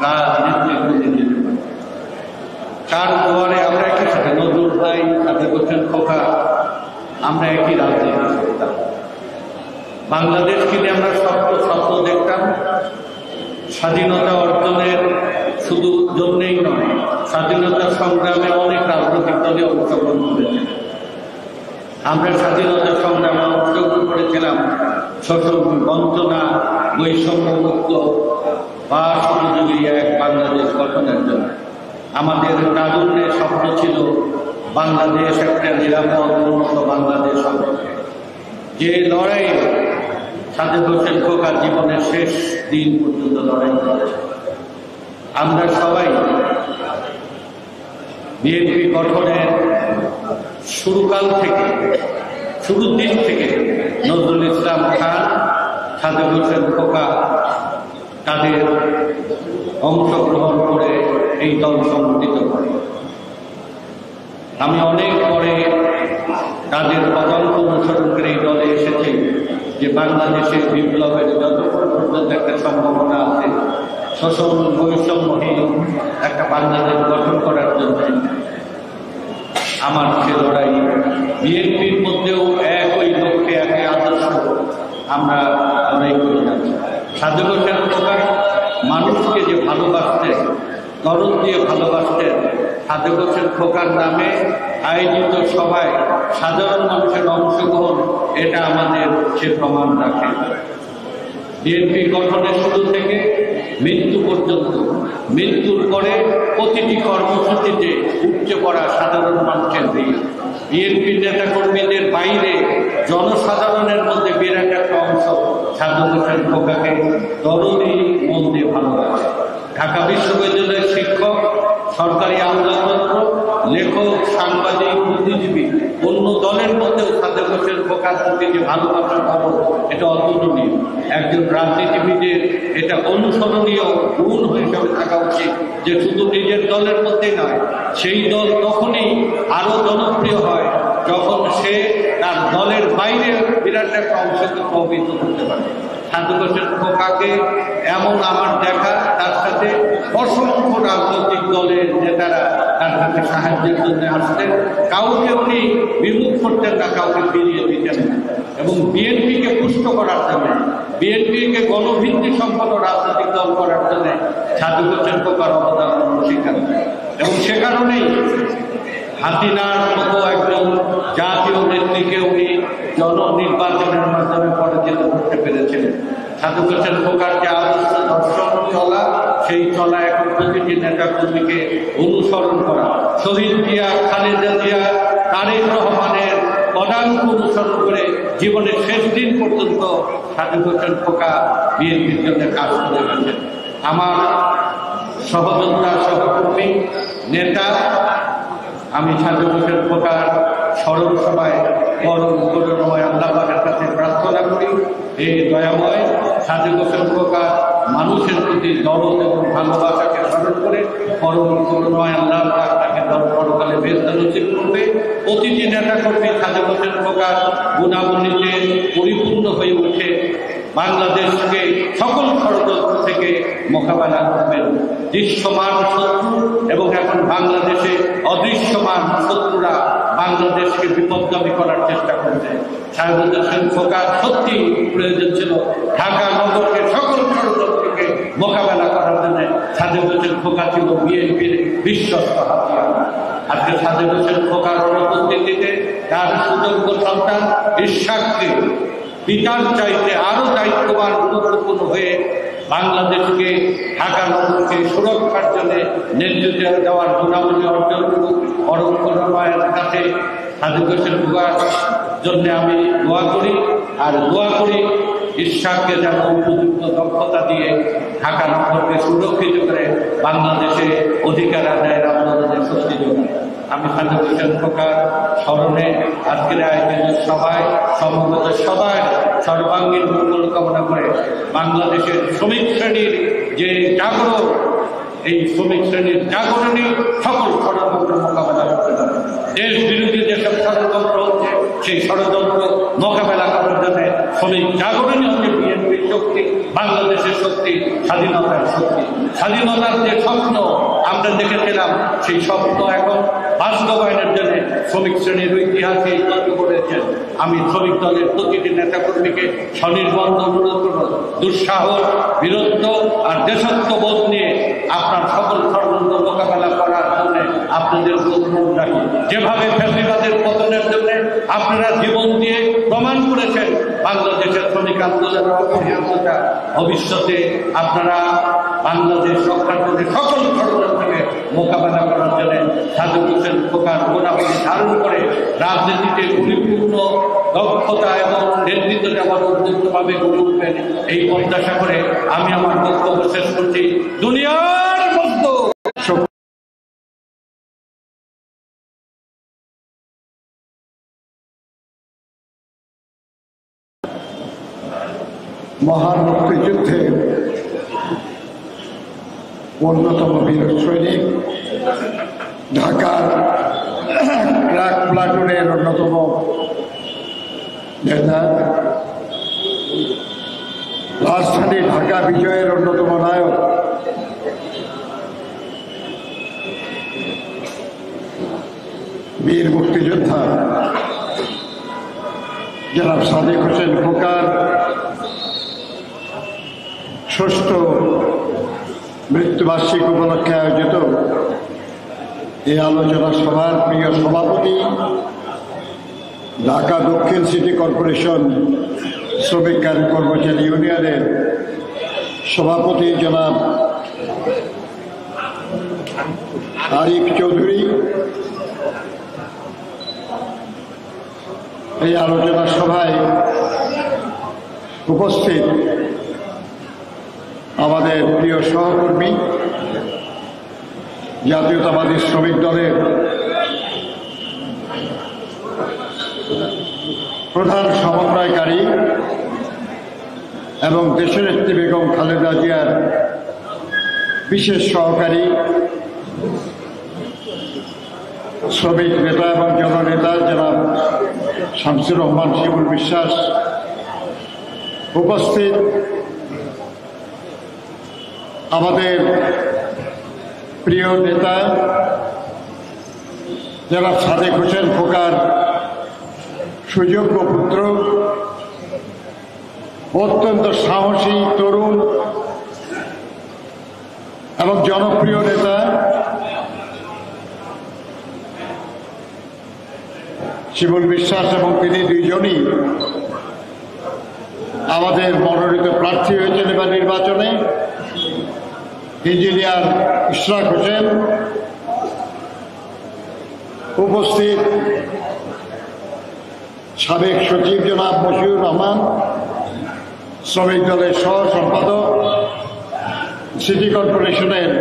কাজ নেতৃত্ব দিতে পারে। তার দুয়ারে আমরা একই সাথে, নজরুল ভাই, সাদেক হোসেন খোকা, আমরা একই রাজনীতি করতাম। বাংলাদেশকে নিয়ে আমরা স্বপ্ন দেখতাম। স্বাধীনতা অর্জনের শুধু জন্যেই নয়, স্বাধীনতা সংগ্রামে অনেক রাজনৈতিক দলে অংশগ্রহণ করেছে। আমরা স্বাধীনতা সংগ্রামে অংশগ্রহণ করেছিলাম শোষণ, বঞ্চনা, বৈষম্য মুক্ত বা সুযোগী এক বাংলাদেশ গঠনের জন্য। আমাদের তারুণ্যের স্বপ্ন ছিল বাংলাদেশ একটা নিরাপদ উন্নত বাংলাদেশ হবে। যে লড়াই সাদেক হোসেন খোকা জীবনের শেষ দিন পর্যন্ত লড়াই করেছে। আমরা সবাই বিএনপি গঠনের শুরুর দিন থেকে নজরুল ইসলাম খান, সাদেক হোসেন খোকা তাদের অংশগ্রহণ করে এই দল সংগঠিত করে। আমি অনেক পরে তাদের পদাঙ্ক অনুসরণ করে এই দলে এসেছি যে বাংলাদেশের বিপ্লবের যতক্ষণ পর্যন্ত একটা সম্ভাবনা আছে, শোষণ বৈষম্যহীন একটা বাংলাদেশ গঠন করার জন্য আমার সে লড়াই। বিএনপির মধ্যেও একই লক্ষ্যে, একই আদর্শ আমরা লড়াই করে যাচ্ছি। সাদেক হোসেন খোকা মানুষকে যে ভালোবাসতেন, দরদ দিয়ে ভালোবাসতেন। সাদেক হোসেন খোকার নামে আয়োজিত সভায় সাধারণ মানুষের অংশগ্রহণ এটা আমাদের সে প্রমাণ রাখে। বিএনপি গঠনের শুরু থেকে মৃত্যু পর্যন্ত, মৃত্যুর পরে প্রতিটি কর্মসূচিতে উপচে পড়া সাধারণ মানুষের ভিড়। বিএনপির নেতাকর্মীদের বাইরে জনসাধারণের মধ্যে বিরাট একটা অংশ সাদেক হোসেন খোকাকে দরদি মন দিয়ে ভালোবাসে। ঢাকা বিশ্ববিদ্যালয়ের শিক্ষক, সরকারি আমলাতন্ত্র, লেখক, সাংবাদিক, বুদ্ধিজীবী, অন্য দলের মধ্যেও সাদেক হোসেন খোকার প্রতি যে ভালোবাসার খবর এটা অতুলনীয়। একজন রাজনীতিবিদের এটা অনুসরণীয় গুণ হিসেবে থাকা উচিত যে শুধু নিজের দলের মধ্যে নয়, সেই দল তখনই আরো জনপ্রিয় হয় যখন সে তার দলের বাইরে বিরাট একটা অংশকে প্রভাবিত করতে পারে। সাদেক হোসেন খোকাকে এমন আমার দেখা, তার সাথে অসংখ্য রাজনৈতিক দলের নেতারা তার কাছে সাহায্যের জন্য আসতেন। কাউকে উনি বিমুখ করতেন না, কাউকে ফিরিয়ে দিতেন না। এবং বিএনপিকে পুষ্ট করার জন্য, বিএনপিকে গণভিত্তি সম্পন্ন রাজনৈতিক দল করার জন্য সাদেক হোসেন খোকার অবদান স্বীকার। এবং সে কারণেই হাসিনার মতো একজন জাতীয় নেত্রীকে উনি জননির্বাচনের মাধ্যমে পরাজিত করতে পেরেছিলেন। সাদেক হোসেন খোকার যে আদর্শ দর্শন চলা, সেই চলা এখন প্রতিটি নেতা কর্মীকে অনুসরণ করা। শহীদ জিয়া, খালেদা জিয়া, তারেক রহমানের পদাঙ্ক অনুসরণ করে জীবনের শেষ দিন পর্যন্ত সাদেক হোসেন খোকা বিএনপির জন্য কাজ করে গেছেন। আমার সহযোদ্ধা, সহকর্মী, নেতা, আমি সাদেক হোসেন খোকার স্মরণ সভায় পরম করুণাময় আল্লাহ পাকের কাছে প্রার্থনা করি, এই দয়াময় সাদেক হোসেন খোকা মানুষের প্রতি দরদ এবং ভালোবাসাকে স্মরণ করে পরম করুণাময় আল্লাহ পাক তাকে পরকালে বেহেশত নসিব করবে। প্রতিটি নেতা কর্মী সাদেক হোসেন খোকার গুণাবলীতে পরিপূর্ণ হয়ে উঠে বাংলাদেশকে সকল ষড়যন্ত্র থেকে মোকাবেলা করবেন। দৃশ্যমান শত্রু এবং এখন বাংলাদেশে অদৃশ্যমান শত্রুরা বাংলাদেশকে বিপদগামী করার চেষ্টা করছে। সাদেক হোসেন খোকার সত্যি প্রয়োজন ছিল ঢাকা নগরকে সকল ষড়যন্ত্রকে মোকাবেলা করার জন্য। সাদেক হোসেন খোকা ছিল বিএনপির বিশ্বস্ত হাতিয়ার। আজকে সাদেক হোসেন খোকার অনুপস্থিতিতে তার সুযোগ্য সন্তান ইশাককে পিতার চাইতে আরো দায়িত্ববান, গুরুত্বপূর্ণ হয়ে বাংলাদেশকে, ঢাকা নগরকে সুরক্ষার জন্য নেতৃত্ব দেওয়ার গুণাবলী অর্জন করুক। পরম করুণাময়ের কাছে সাদেক হোসেন খোকার জন্য আমি দোয়া করি, আর দোয়া করি ইশাককে যেন উপযুক্ত দক্ষতা দিয়ে ঢাকা নগরকে সুরক্ষিত করে বাংলাদেশে অধিকার আদায়ের আন্দোলনের শক্তি যোগায়। আমি সাদেক হোসেন খোকার স্মরণে আজকের আয়োজিত সভায় সমবেত সবার সর্বাঙ্গীন মঙ্গল কামনা করে বাংলাদেশের শ্রমিক শ্রেণীর যে জাগরণ, এই শ্রমিক শ্রেণীর জাগরণই সকল ষড়যন্ত্র মোকাবেলা করতে পারে। দেশ বিরোধী যেসব ষড়যন্ত্র হচ্ছে, সেই ষড়যন্ত্র মোকাবেলা করার জন্য শ্রমিক জাগরণই হচ্ছে বিএনপির শক্তি, বাংলাদেশের শক্তি, স্বাধীনতার শক্তি। স্বাধীনতার যে স্বপ্ন আমরা দেখেছিলাম, সেই স্বপ্ন এখন বাস্তবায়নের জন্য শ্রমিক শ্রেণীর ইতিহাসে তৈরি করেছেন। আমি শ্রমিক দলের প্রতিটি নেতাকর্মীকে স্বনির্বন্ধ অনুরোধ করব, দুঃসাহস, বীরত্ব আর দেশত্ববোধ নিয়ে আপনার সকল ষড়যন্ত্র মোকাবেলা করার জন্য আপনাদের অনুরোধ রাখি। যেভাবে ফ্যাসিবাদের পতনের জন্য আপনারা জীবন দিয়ে প্রমাণ করেছেন বাংলাদেশের শ্রমিক আন্দোলনের অপরিহার্যতা, ভবিষ্যতে আপনারা বাংলাদেশ রক্ষার জন্য সকল ষড়যন্ত্রকে মোকাবেলা করার জন্য সাদেক হোসেন খোকার গুণাবলী ধারণ করে রাজনীতিতে পরিপূর্ণ দক্ষতা এবং নেতৃত্ব দেওয়ার উদ্যুক্তভাবে গড়ে উঠবেন, এই প্রত্যাশা করে আমি আমার বক্তব্য শেষ করছি। দুনিয়ার মধ্যে মহান মুক্তিযুদ্ধে অন্যতম বীর সৈনিক, ঢাকার ট্রাক প্লাটুনের অন্যতম নেতা, রাজধানী ঢাকা বিজয়ের অন্যতম নায়ক, বীর মুক্তিযোদ্ধা জনাব সাদেক হোসেন খোকার ষষ্ঠ মৃত্যুবার্ষিকী উপলক্ষে আয়োজিত এই আলোচনা সভার প্রিয় সভাপতি, ঢাকা দক্ষিণ সিটি কর্পোরেশন শ্রমিক কর্মচারী ইউনিয়নের সভাপতি জনাব আরিফ চৌধুরী, এই আলোচনা সভায় উপস্থিত আমাদের প্রিয় সহকর্মী, জাতীয়তাবাদী শ্রমিক দলের প্রধান সমন্বয়কারী এবং দেশনেত্রী বেগম খালেদা জিয়ার বিশেষ সহকারী, শ্রমিক নেতা এবং জননেতা জনাব শামসুর রহমান শিমুল বিশ্বাস, উপস্থিত আমাদের প্রিয় নেতা জনাব সাদেক হোসেন খোকার সুযোগ্য পুত্র, অত্যন্ত সাহসী তরুণ এবং জনপ্রিয় নেতা শিমুল বিশ্বাস, এবং তিনি দুইজনই আমাদের মনোনীত প্রার্থী হয়েছেন এবার নির্বাচনে। ইঞ্জিনিয়ার ইশরাক হোসেন, উপস্থিত সাবেক সচিব জনাব মশিউর রহমান, শ্রমিক দলের সহ সম্পাদক, সিটি কর্পোরেশনের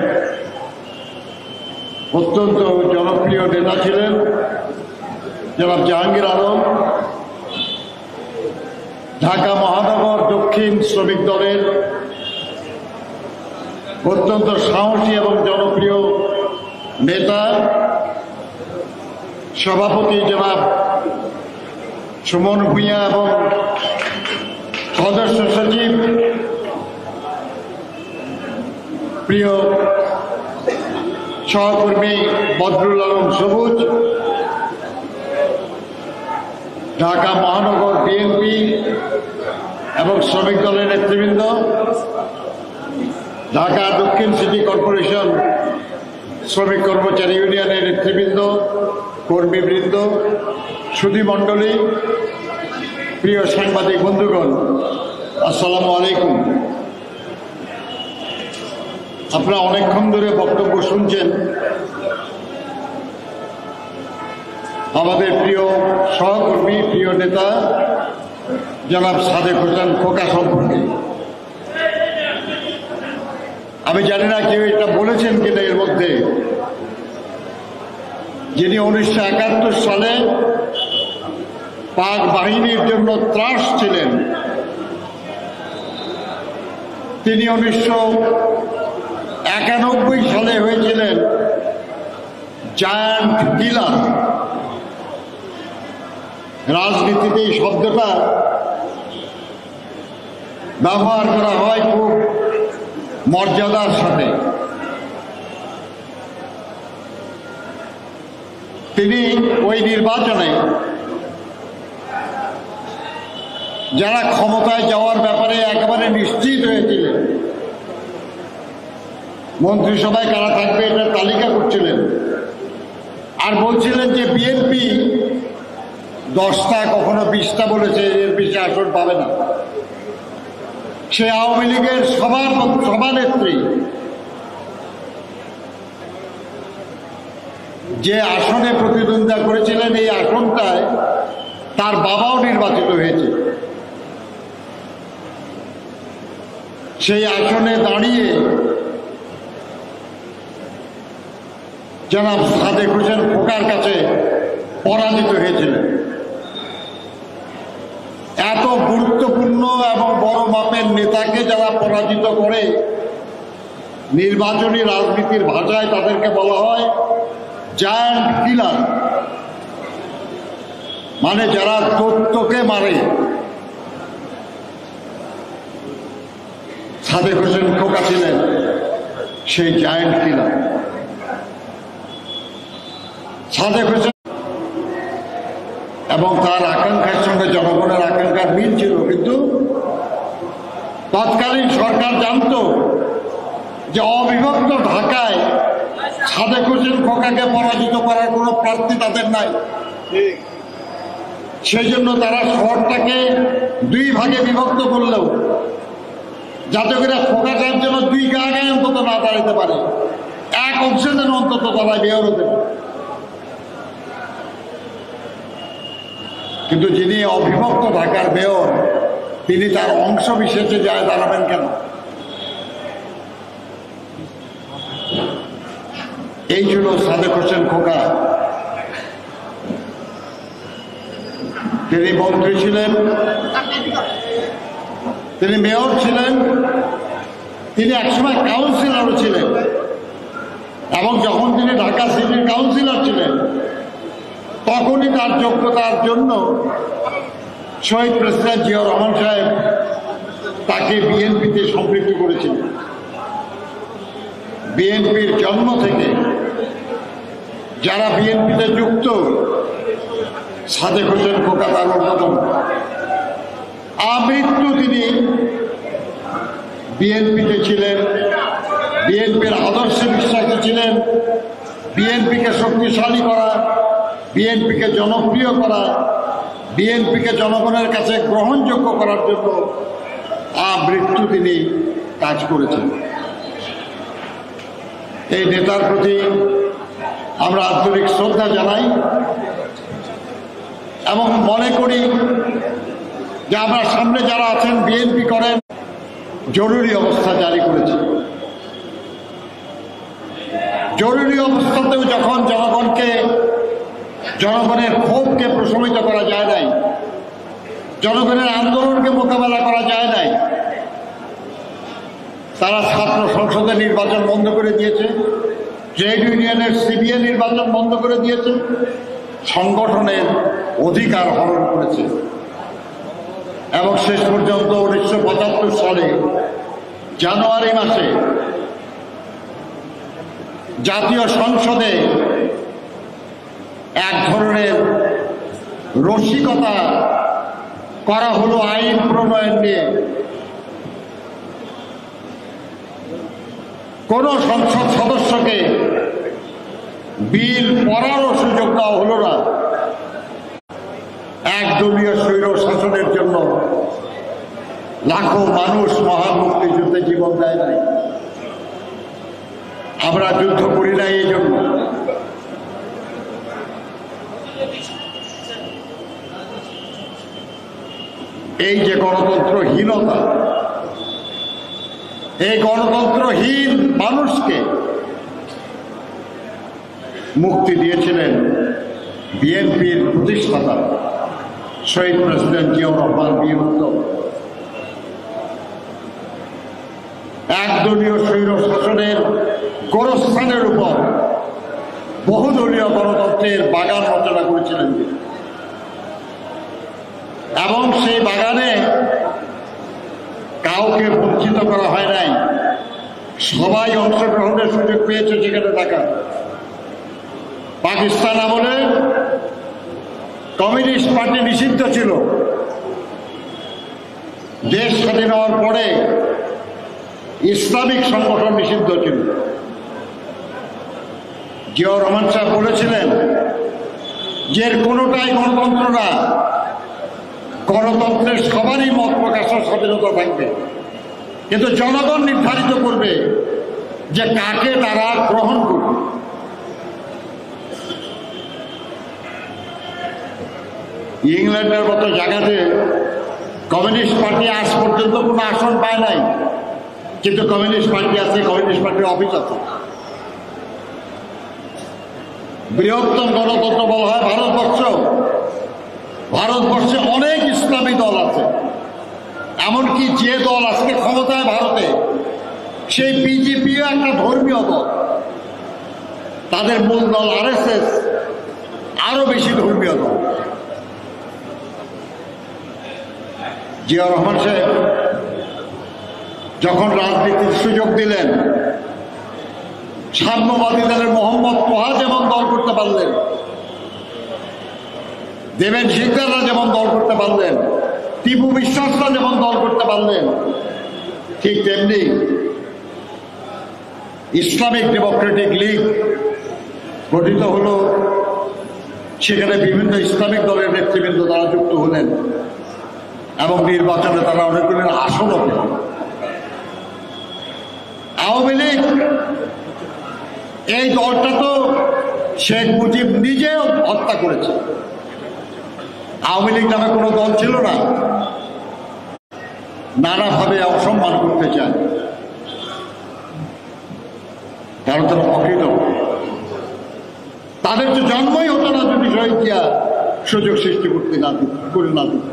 অত্যন্ত জনপ্রিয় নেতা ছিলেন জনাব জাহাঙ্গীর আলম, ঢাকা মহানগর দক্ষিণ শ্রমিক দলের অত্যন্ত সাহসী এবং জনপ্রিয় নেতা সভাপতি জনাব সুমন ভূঁইয়া এবং সদস্য সচিব প্রিয় সহকর্মী বদরুল আলম সবুজ, ঢাকা মহানগর বিএনপি এবং শ্রমিক দলের নেতৃবৃন্দ, ঢাকা দক্ষিণ সিটি কর্পোরেশন শ্রমিক কর্মচারী ইউনিয়নের নেতৃবৃন্দ, কর্মীবৃন্দ, সুধীমণ্ডলী, প্রিয় সাংবাদিক বন্ধুগণ, আসসালামু আলাইকুম। আপনারা অনেকক্ষণ ধরে বক্তব্য শুনছেন আমাদের প্রিয় সহকর্মী, প্রিয় নেতা জনাব সাদেক হোসেন খোকা সম্পর্কে। আমি জানি না কেউ এটা বলেছেন কিনা এর মধ্যে, যিনি 1971 সালে পাক বাহিনীর জন্য ত্রাস ছিলেন, তিনি 1991 সালে হয়েছিলেন জায়ান্ট কিলার। রাজনীতিতে এই শব্দটা ব্যবহার করা হয় খুব মর্যাদার সাথে। তিনি ওই নির্বাচনে যারা ক্ষমতায় যাওয়ার ব্যাপারে একেবারে নিশ্চিত হয়েছিলেন, মন্ত্রিসভায় কারা থাকবে এটা তালিকা করছিলেন, আর বলছিলেন যে বিএনপি 10টা কখনো 20টা বলেছে, এর বেশি আসন পাবে না। সে আওয়ামী লীগের সভানেত্রী যে আসনে প্রতিদ্বন্দ্বিতা করেছিলেন, এই আসনটায় তার বাবাও নির্বাচিত হয়েছে। সেই আসনে দাঁড়িয়ে জনাব সাদেক হোসেন খোকার কাছে পরাজিত হয়েছিলেন। এত গুরুত্বপূর্ণ এবং বড় মাপের নেতাকে যারা পরাজিত করে, নির্বাচনী রাজনীতির ভাষায় তাদেরকে বলা হয় জায়ান্ট কিলার, মানে যারা দৈত্যকে মারে। সাদেক হোসেন খোকা ছিলেন সেই জায়ান্ট কিলার। সাদেক হোসেন এবং তার আকাঙ্ক্ষার সঙ্গে জনগণের আকাঙ্ক্ষার মিল ছিল, কিন্তু তৎকালীন সরকার জানত যে অবিভক্ত ঢাকায় সাদেক হোসেন খোকাকে পরাজিত করার কোনো প্রার্থী তাদের নাই। সেই জন্য তারা শহরটাকে 2 ভাগে বিভক্ত করলেও যাতে করে খোকা সাহেব যেন 2 গায়ে অন্তত না দাঁড়াতে পারে, এক অংশে যেন অন্তত তারা মেয়র হতে পারে। কিন্তু যিনি অবিভক্ত ঢাকার মেয়র, তিনি তার অংশ বিশেষে যায় দাঁড়াবেন কেন? এই ছিল সাদেক হোসেন খোকা। তিনি মন্ত্রী ছিলেন, তিনি মেয়র ছিলেন, তিনি একসময় কাউন্সিলরও ছিলেন, এবং যখন তিনি ঢাকা সিটির কাউন্সিলর ছিলেন তখনই তার যোগ্যতার জন্য শহীদ প্রেসিডেন্ট জিয়াউর রহমান সাহেব তাকে বিএনপিতে সম্পৃক্ত করেছিলেন। বিএনপির জন্ম থেকে যারা বিএনপিতে যুক্ত, সাদেক হোসেন খোকা তার অন্যতম। আমৃত্যু তিনি বিএনপিতে ছিলেন, বিএনপির আদর্শে বিশ্বাসী ছিলেন, বিএনপিকে শক্তিশালী করা, বিএনপিকে জনপ্রিয় করা, বিএনপিকে জনগণের কাছে গ্রহণযোগ্য করার জন্য আমৃত্যু তিনি কাজ করেছেন। এই নেতার প্রতি আমরা আন্তরিক শ্রদ্ধা জানাই এবং মনে করি যে আমরা সামনে যারা আছেন বিএনপি করেন, জরুরি অবস্থা জারি করেছে। জরুরি অবস্থাতেও যখন জনগণের ক্ষোভকে প্রশমিত করা যায় নাই, জনগণের আন্দোলনকে মোকাবেলা করা যায় নাই, তারা ছাত্র সংসদের নির্বাচন বন্ধ করে দিয়েছে, ট্রেড ইউনিয়নের সিবিএ নির্বাচন বন্ধ করে দিয়েছে, সংগঠনের অধিকার হরণ করেছে এবং শেষ পর্যন্ত 1975 সালে জানুয়ারি মাসে জাতীয় সংসদে এক ধরনের রসিকতা করা হলো আইন প্রণয়ন নিয়ে। কোন সংসদ সদস্যকে বিল পড়ারও সুযোগ দেওয়া হলো না। একদলীয় স্বৈর শাসনের জন্য লাখো মানুষ মহান মুক্তিযুদ্ধে জীবন দেয় নাই। আমরা যুদ্ধ করি নাই এই জন্য। এই যে গণতন্ত্রহীনতা, এই গণতন্ত্রহীন মানুষকে মুক্তি দিয়েছিলেন বিএনপির প্রতিষ্ঠাতা শহীদ প্রেসিডেন্ট জিয়াউর রহমান বিউত্তম। একদলীয় স্বৈর শাসনের গোরস্থানের উপর বহুদলীয় গণতন্ত্রের বাগান রচনা করেছিলেন এবং সেই বাগানে কাউকে বঞ্চিত করা হয় নাই, সবাই অংশগ্রহণের সুযোগ পেয়েছে। যেখানে থাকা পাকিস্তান আমলে কমিউনিস্ট পার্টি নিষিদ্ধ ছিল, দেশ স্বাধীন হওয়ার পরে ইসলামিক সংগঠন নিষিদ্ধ ছিল। জিয়াউর রহমান সাহেব বলেছিলেন যে কোনোটাই গণতন্ত্র না, গণতন্ত্রের সবারই মত প্রকাশের স্বাধীনতা থাকবে, কিন্তু জনগণ নির্ধারিত করবে যে কাকে তারা গ্রহণ করবে। ইংল্যান্ডের মতো জায়গাতে কমিউনিস্ট পার্টি আজ পর্যন্ত কোনো আসন পায় নাই, কিন্তু কমিউনিস্ট পার্টি আছে, কমিউনিস্ট পার্টির অফিস আছে। বৃহত্তম গণতন্ত্র বলা হয় ভারতবর্ষ। ভারতবর্ষে অনেক ইসলামী দল আছে, এমনকি যে দল আজকে ক্ষমতায় ভারতে, সেই বিজেপিও একটা ধর্মীয় দল। তাদের মূল দল আরএসএস আরো বেশি ধর্মীয় দল। জিয়াউর রহমান সাহেব যখন রাজনীতির সুযোগ দিলেন, সাম্যবাদী দলের মোহাম্মদ তোহা যেমন দল করতে পারলেন, দেবেন শিকদাররা যেমন দল করতে পারলেন, টিপু বিশ্বাসরা যেমন দল করতে পারলেন, ঠিক তেমনি ইসলামিক ডেমোক্রেটিক লীগ গঠিত হলো, সেখানে বিভিন্ন ইসলামিক দলের নেতৃবৃন্দ তারা যুক্ত হলেন এবং নির্বাচনে তারা অনেকগুলো আসনও পেল। আওয়ামী লীগ এই দলটা তো শেখ মুজিব নিজেও হত্যা করেছে। আওয়ামী লীগ নামে কোনো দল ছিল না, নানাভাবে অসম্মান করতে চায়, কারণ তারা অকৃত। তাদের তো জন্মই হতো না যদি শহীদ জিয়া সুযোগ সৃষ্টি করতে না করে না দিত।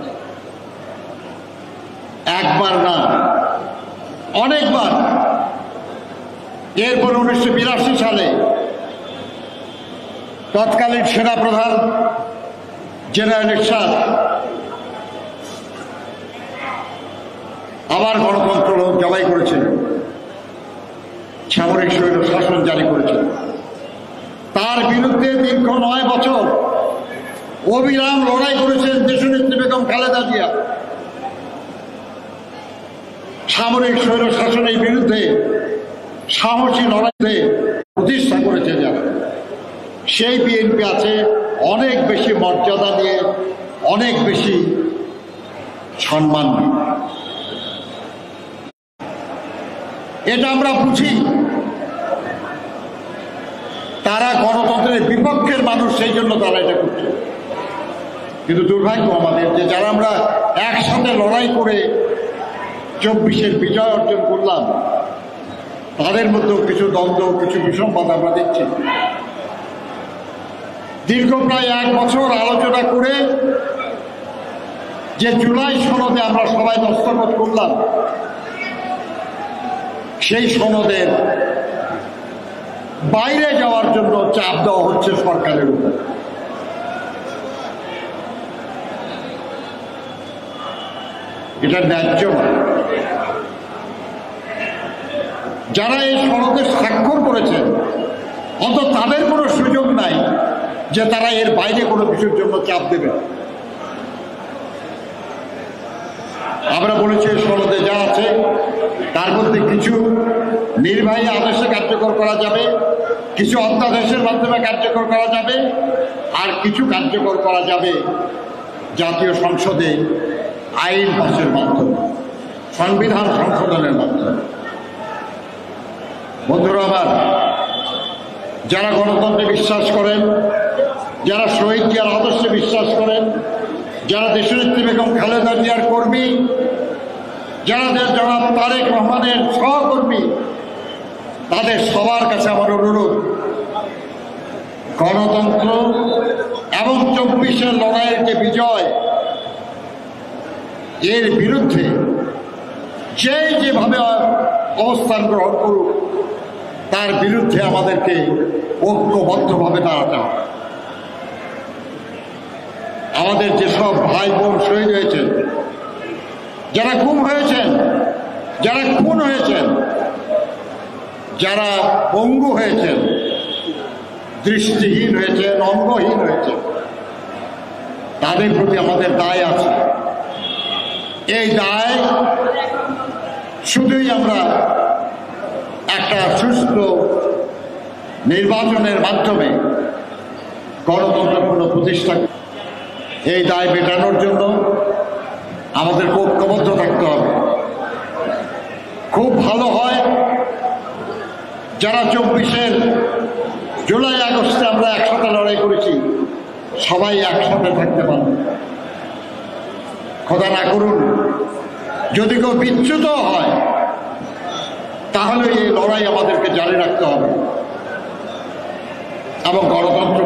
একবার না, অনেকবার। এরপর 1982 সালে তৎকালীন সেনাপ্রধান জেনারেল এরশাদ আবার গণতন্ত্র জবাই করেছিলেন, সামরিক স্বৈর শাসন জারি করেছিলেন। তার বিরুদ্ধে দীর্ঘ 9 বছর অবিরাম লড়াই করেছেন দেশনেত্রী বেগম খালেদা জিয়া। সামরিক স্বৈর শাসনের বিরুদ্ধে সাহসী লড়াইতে প্রতিষ্ঠা করেছে যারা, সেই বিএনপি আছে অনেক বেশি মর্যাদা নিয়ে, অনেক বেশি সম্মান নিয়ে। এটা আমরা বুঝি। তারা গণতন্ত্রের বিপক্ষের মানুষ, সেই জন্য তারা এটা করছে। কিন্তু দুর্ভাগ্য আমাদের যে যারা আমরা একসাথে লড়াই করে 24-এর বিজয় অর্জন করলাম, তাদের মধ্যেও কিছু দ্বন্দ্ব, কিছু বিসম্বাদ আমরা দেখছি। দীর্ঘ প্রায় 1 বছর আলোচনা করে যে জুলাই সনদে আমরা সবাই দস্তখত করলাম, সেই সনদের বাইরে যাওয়ার জন্য চাপ দেওয়া হচ্ছে সরকারের উপর। এটা ন্যায্য নয়। যারা এই সনদে স্বাক্ষর করেছেন, অন্তত তাদের কোনো সুযোগ নাই যে তারা এর বাইরে কোনো কিছুর জন্য চাপ দেবে। আমরা বলেছি সনদে যা আছে তার মধ্যে কিছু নির্বাহী আদেশে কার্যকর করা যাবে, কিছু অধ্যাদেশের মাধ্যমে কার্যকর করা যাবে, আর কিছু কার্যকর করা যাবে জাতীয় সংসদে আইন পাসের মাধ্যমে, সংবিধান সংশোধনের মাধ্যমে। বন্ধুরা আমার, যারা গণতন্ত্রে বিশ্বাস করেন, যারা শহীদ জিয়ার আদর্শে বিশ্বাস করেন, যারা দেশনেত্রী বেগম খালেদা জিয়ার কর্মী, যারা জনাব তারেক রহমানের সহকর্মী, তাদের সবার কাছে আমার অনুরোধ, গণতন্ত্র এবং 24-এর লড়াইয়ের যে বিজয়, এর বিরুদ্ধে যেভাবে অবস্থান গ্রহণ করুক, তার বিরুদ্ধে আমাদেরকে ঐক্যবদ্ধভাবে দাঁড়াতে হবে। আমাদের যেসব ভাই বোন শহীদ হয়েছেন, যারা গুম হয়েছেন, যারা খুন হয়েছেন, যারা পঙ্গু হয়েছেন, দৃষ্টিহীন হয়েছেন, অঙ্গহীন হয়েছেন, তাদের প্রতি আমাদের দায় আছে। এই দায় শুধুই আমরা একটা সুস্থ নির্বাচনের মাধ্যমে গণতন্ত্র পুনঃপ্রতিষ্ঠা, এই দায় মেটানোর জন্য আমাদের ঐক্যবদ্ধ থাকতে হবে। খুব ভালো হয় যারা 24-এর জুলাই আগস্টে আমরা একসাথে লড়াই করেছি, সবাই একসাথে থাকতে পারবে। খোদা না করুন যদি কেউ বিচ্যুত হয়, তাহলে এই লড়াই আমাদেরকে জারি রাখতে হবে এবং গণতন্ত্র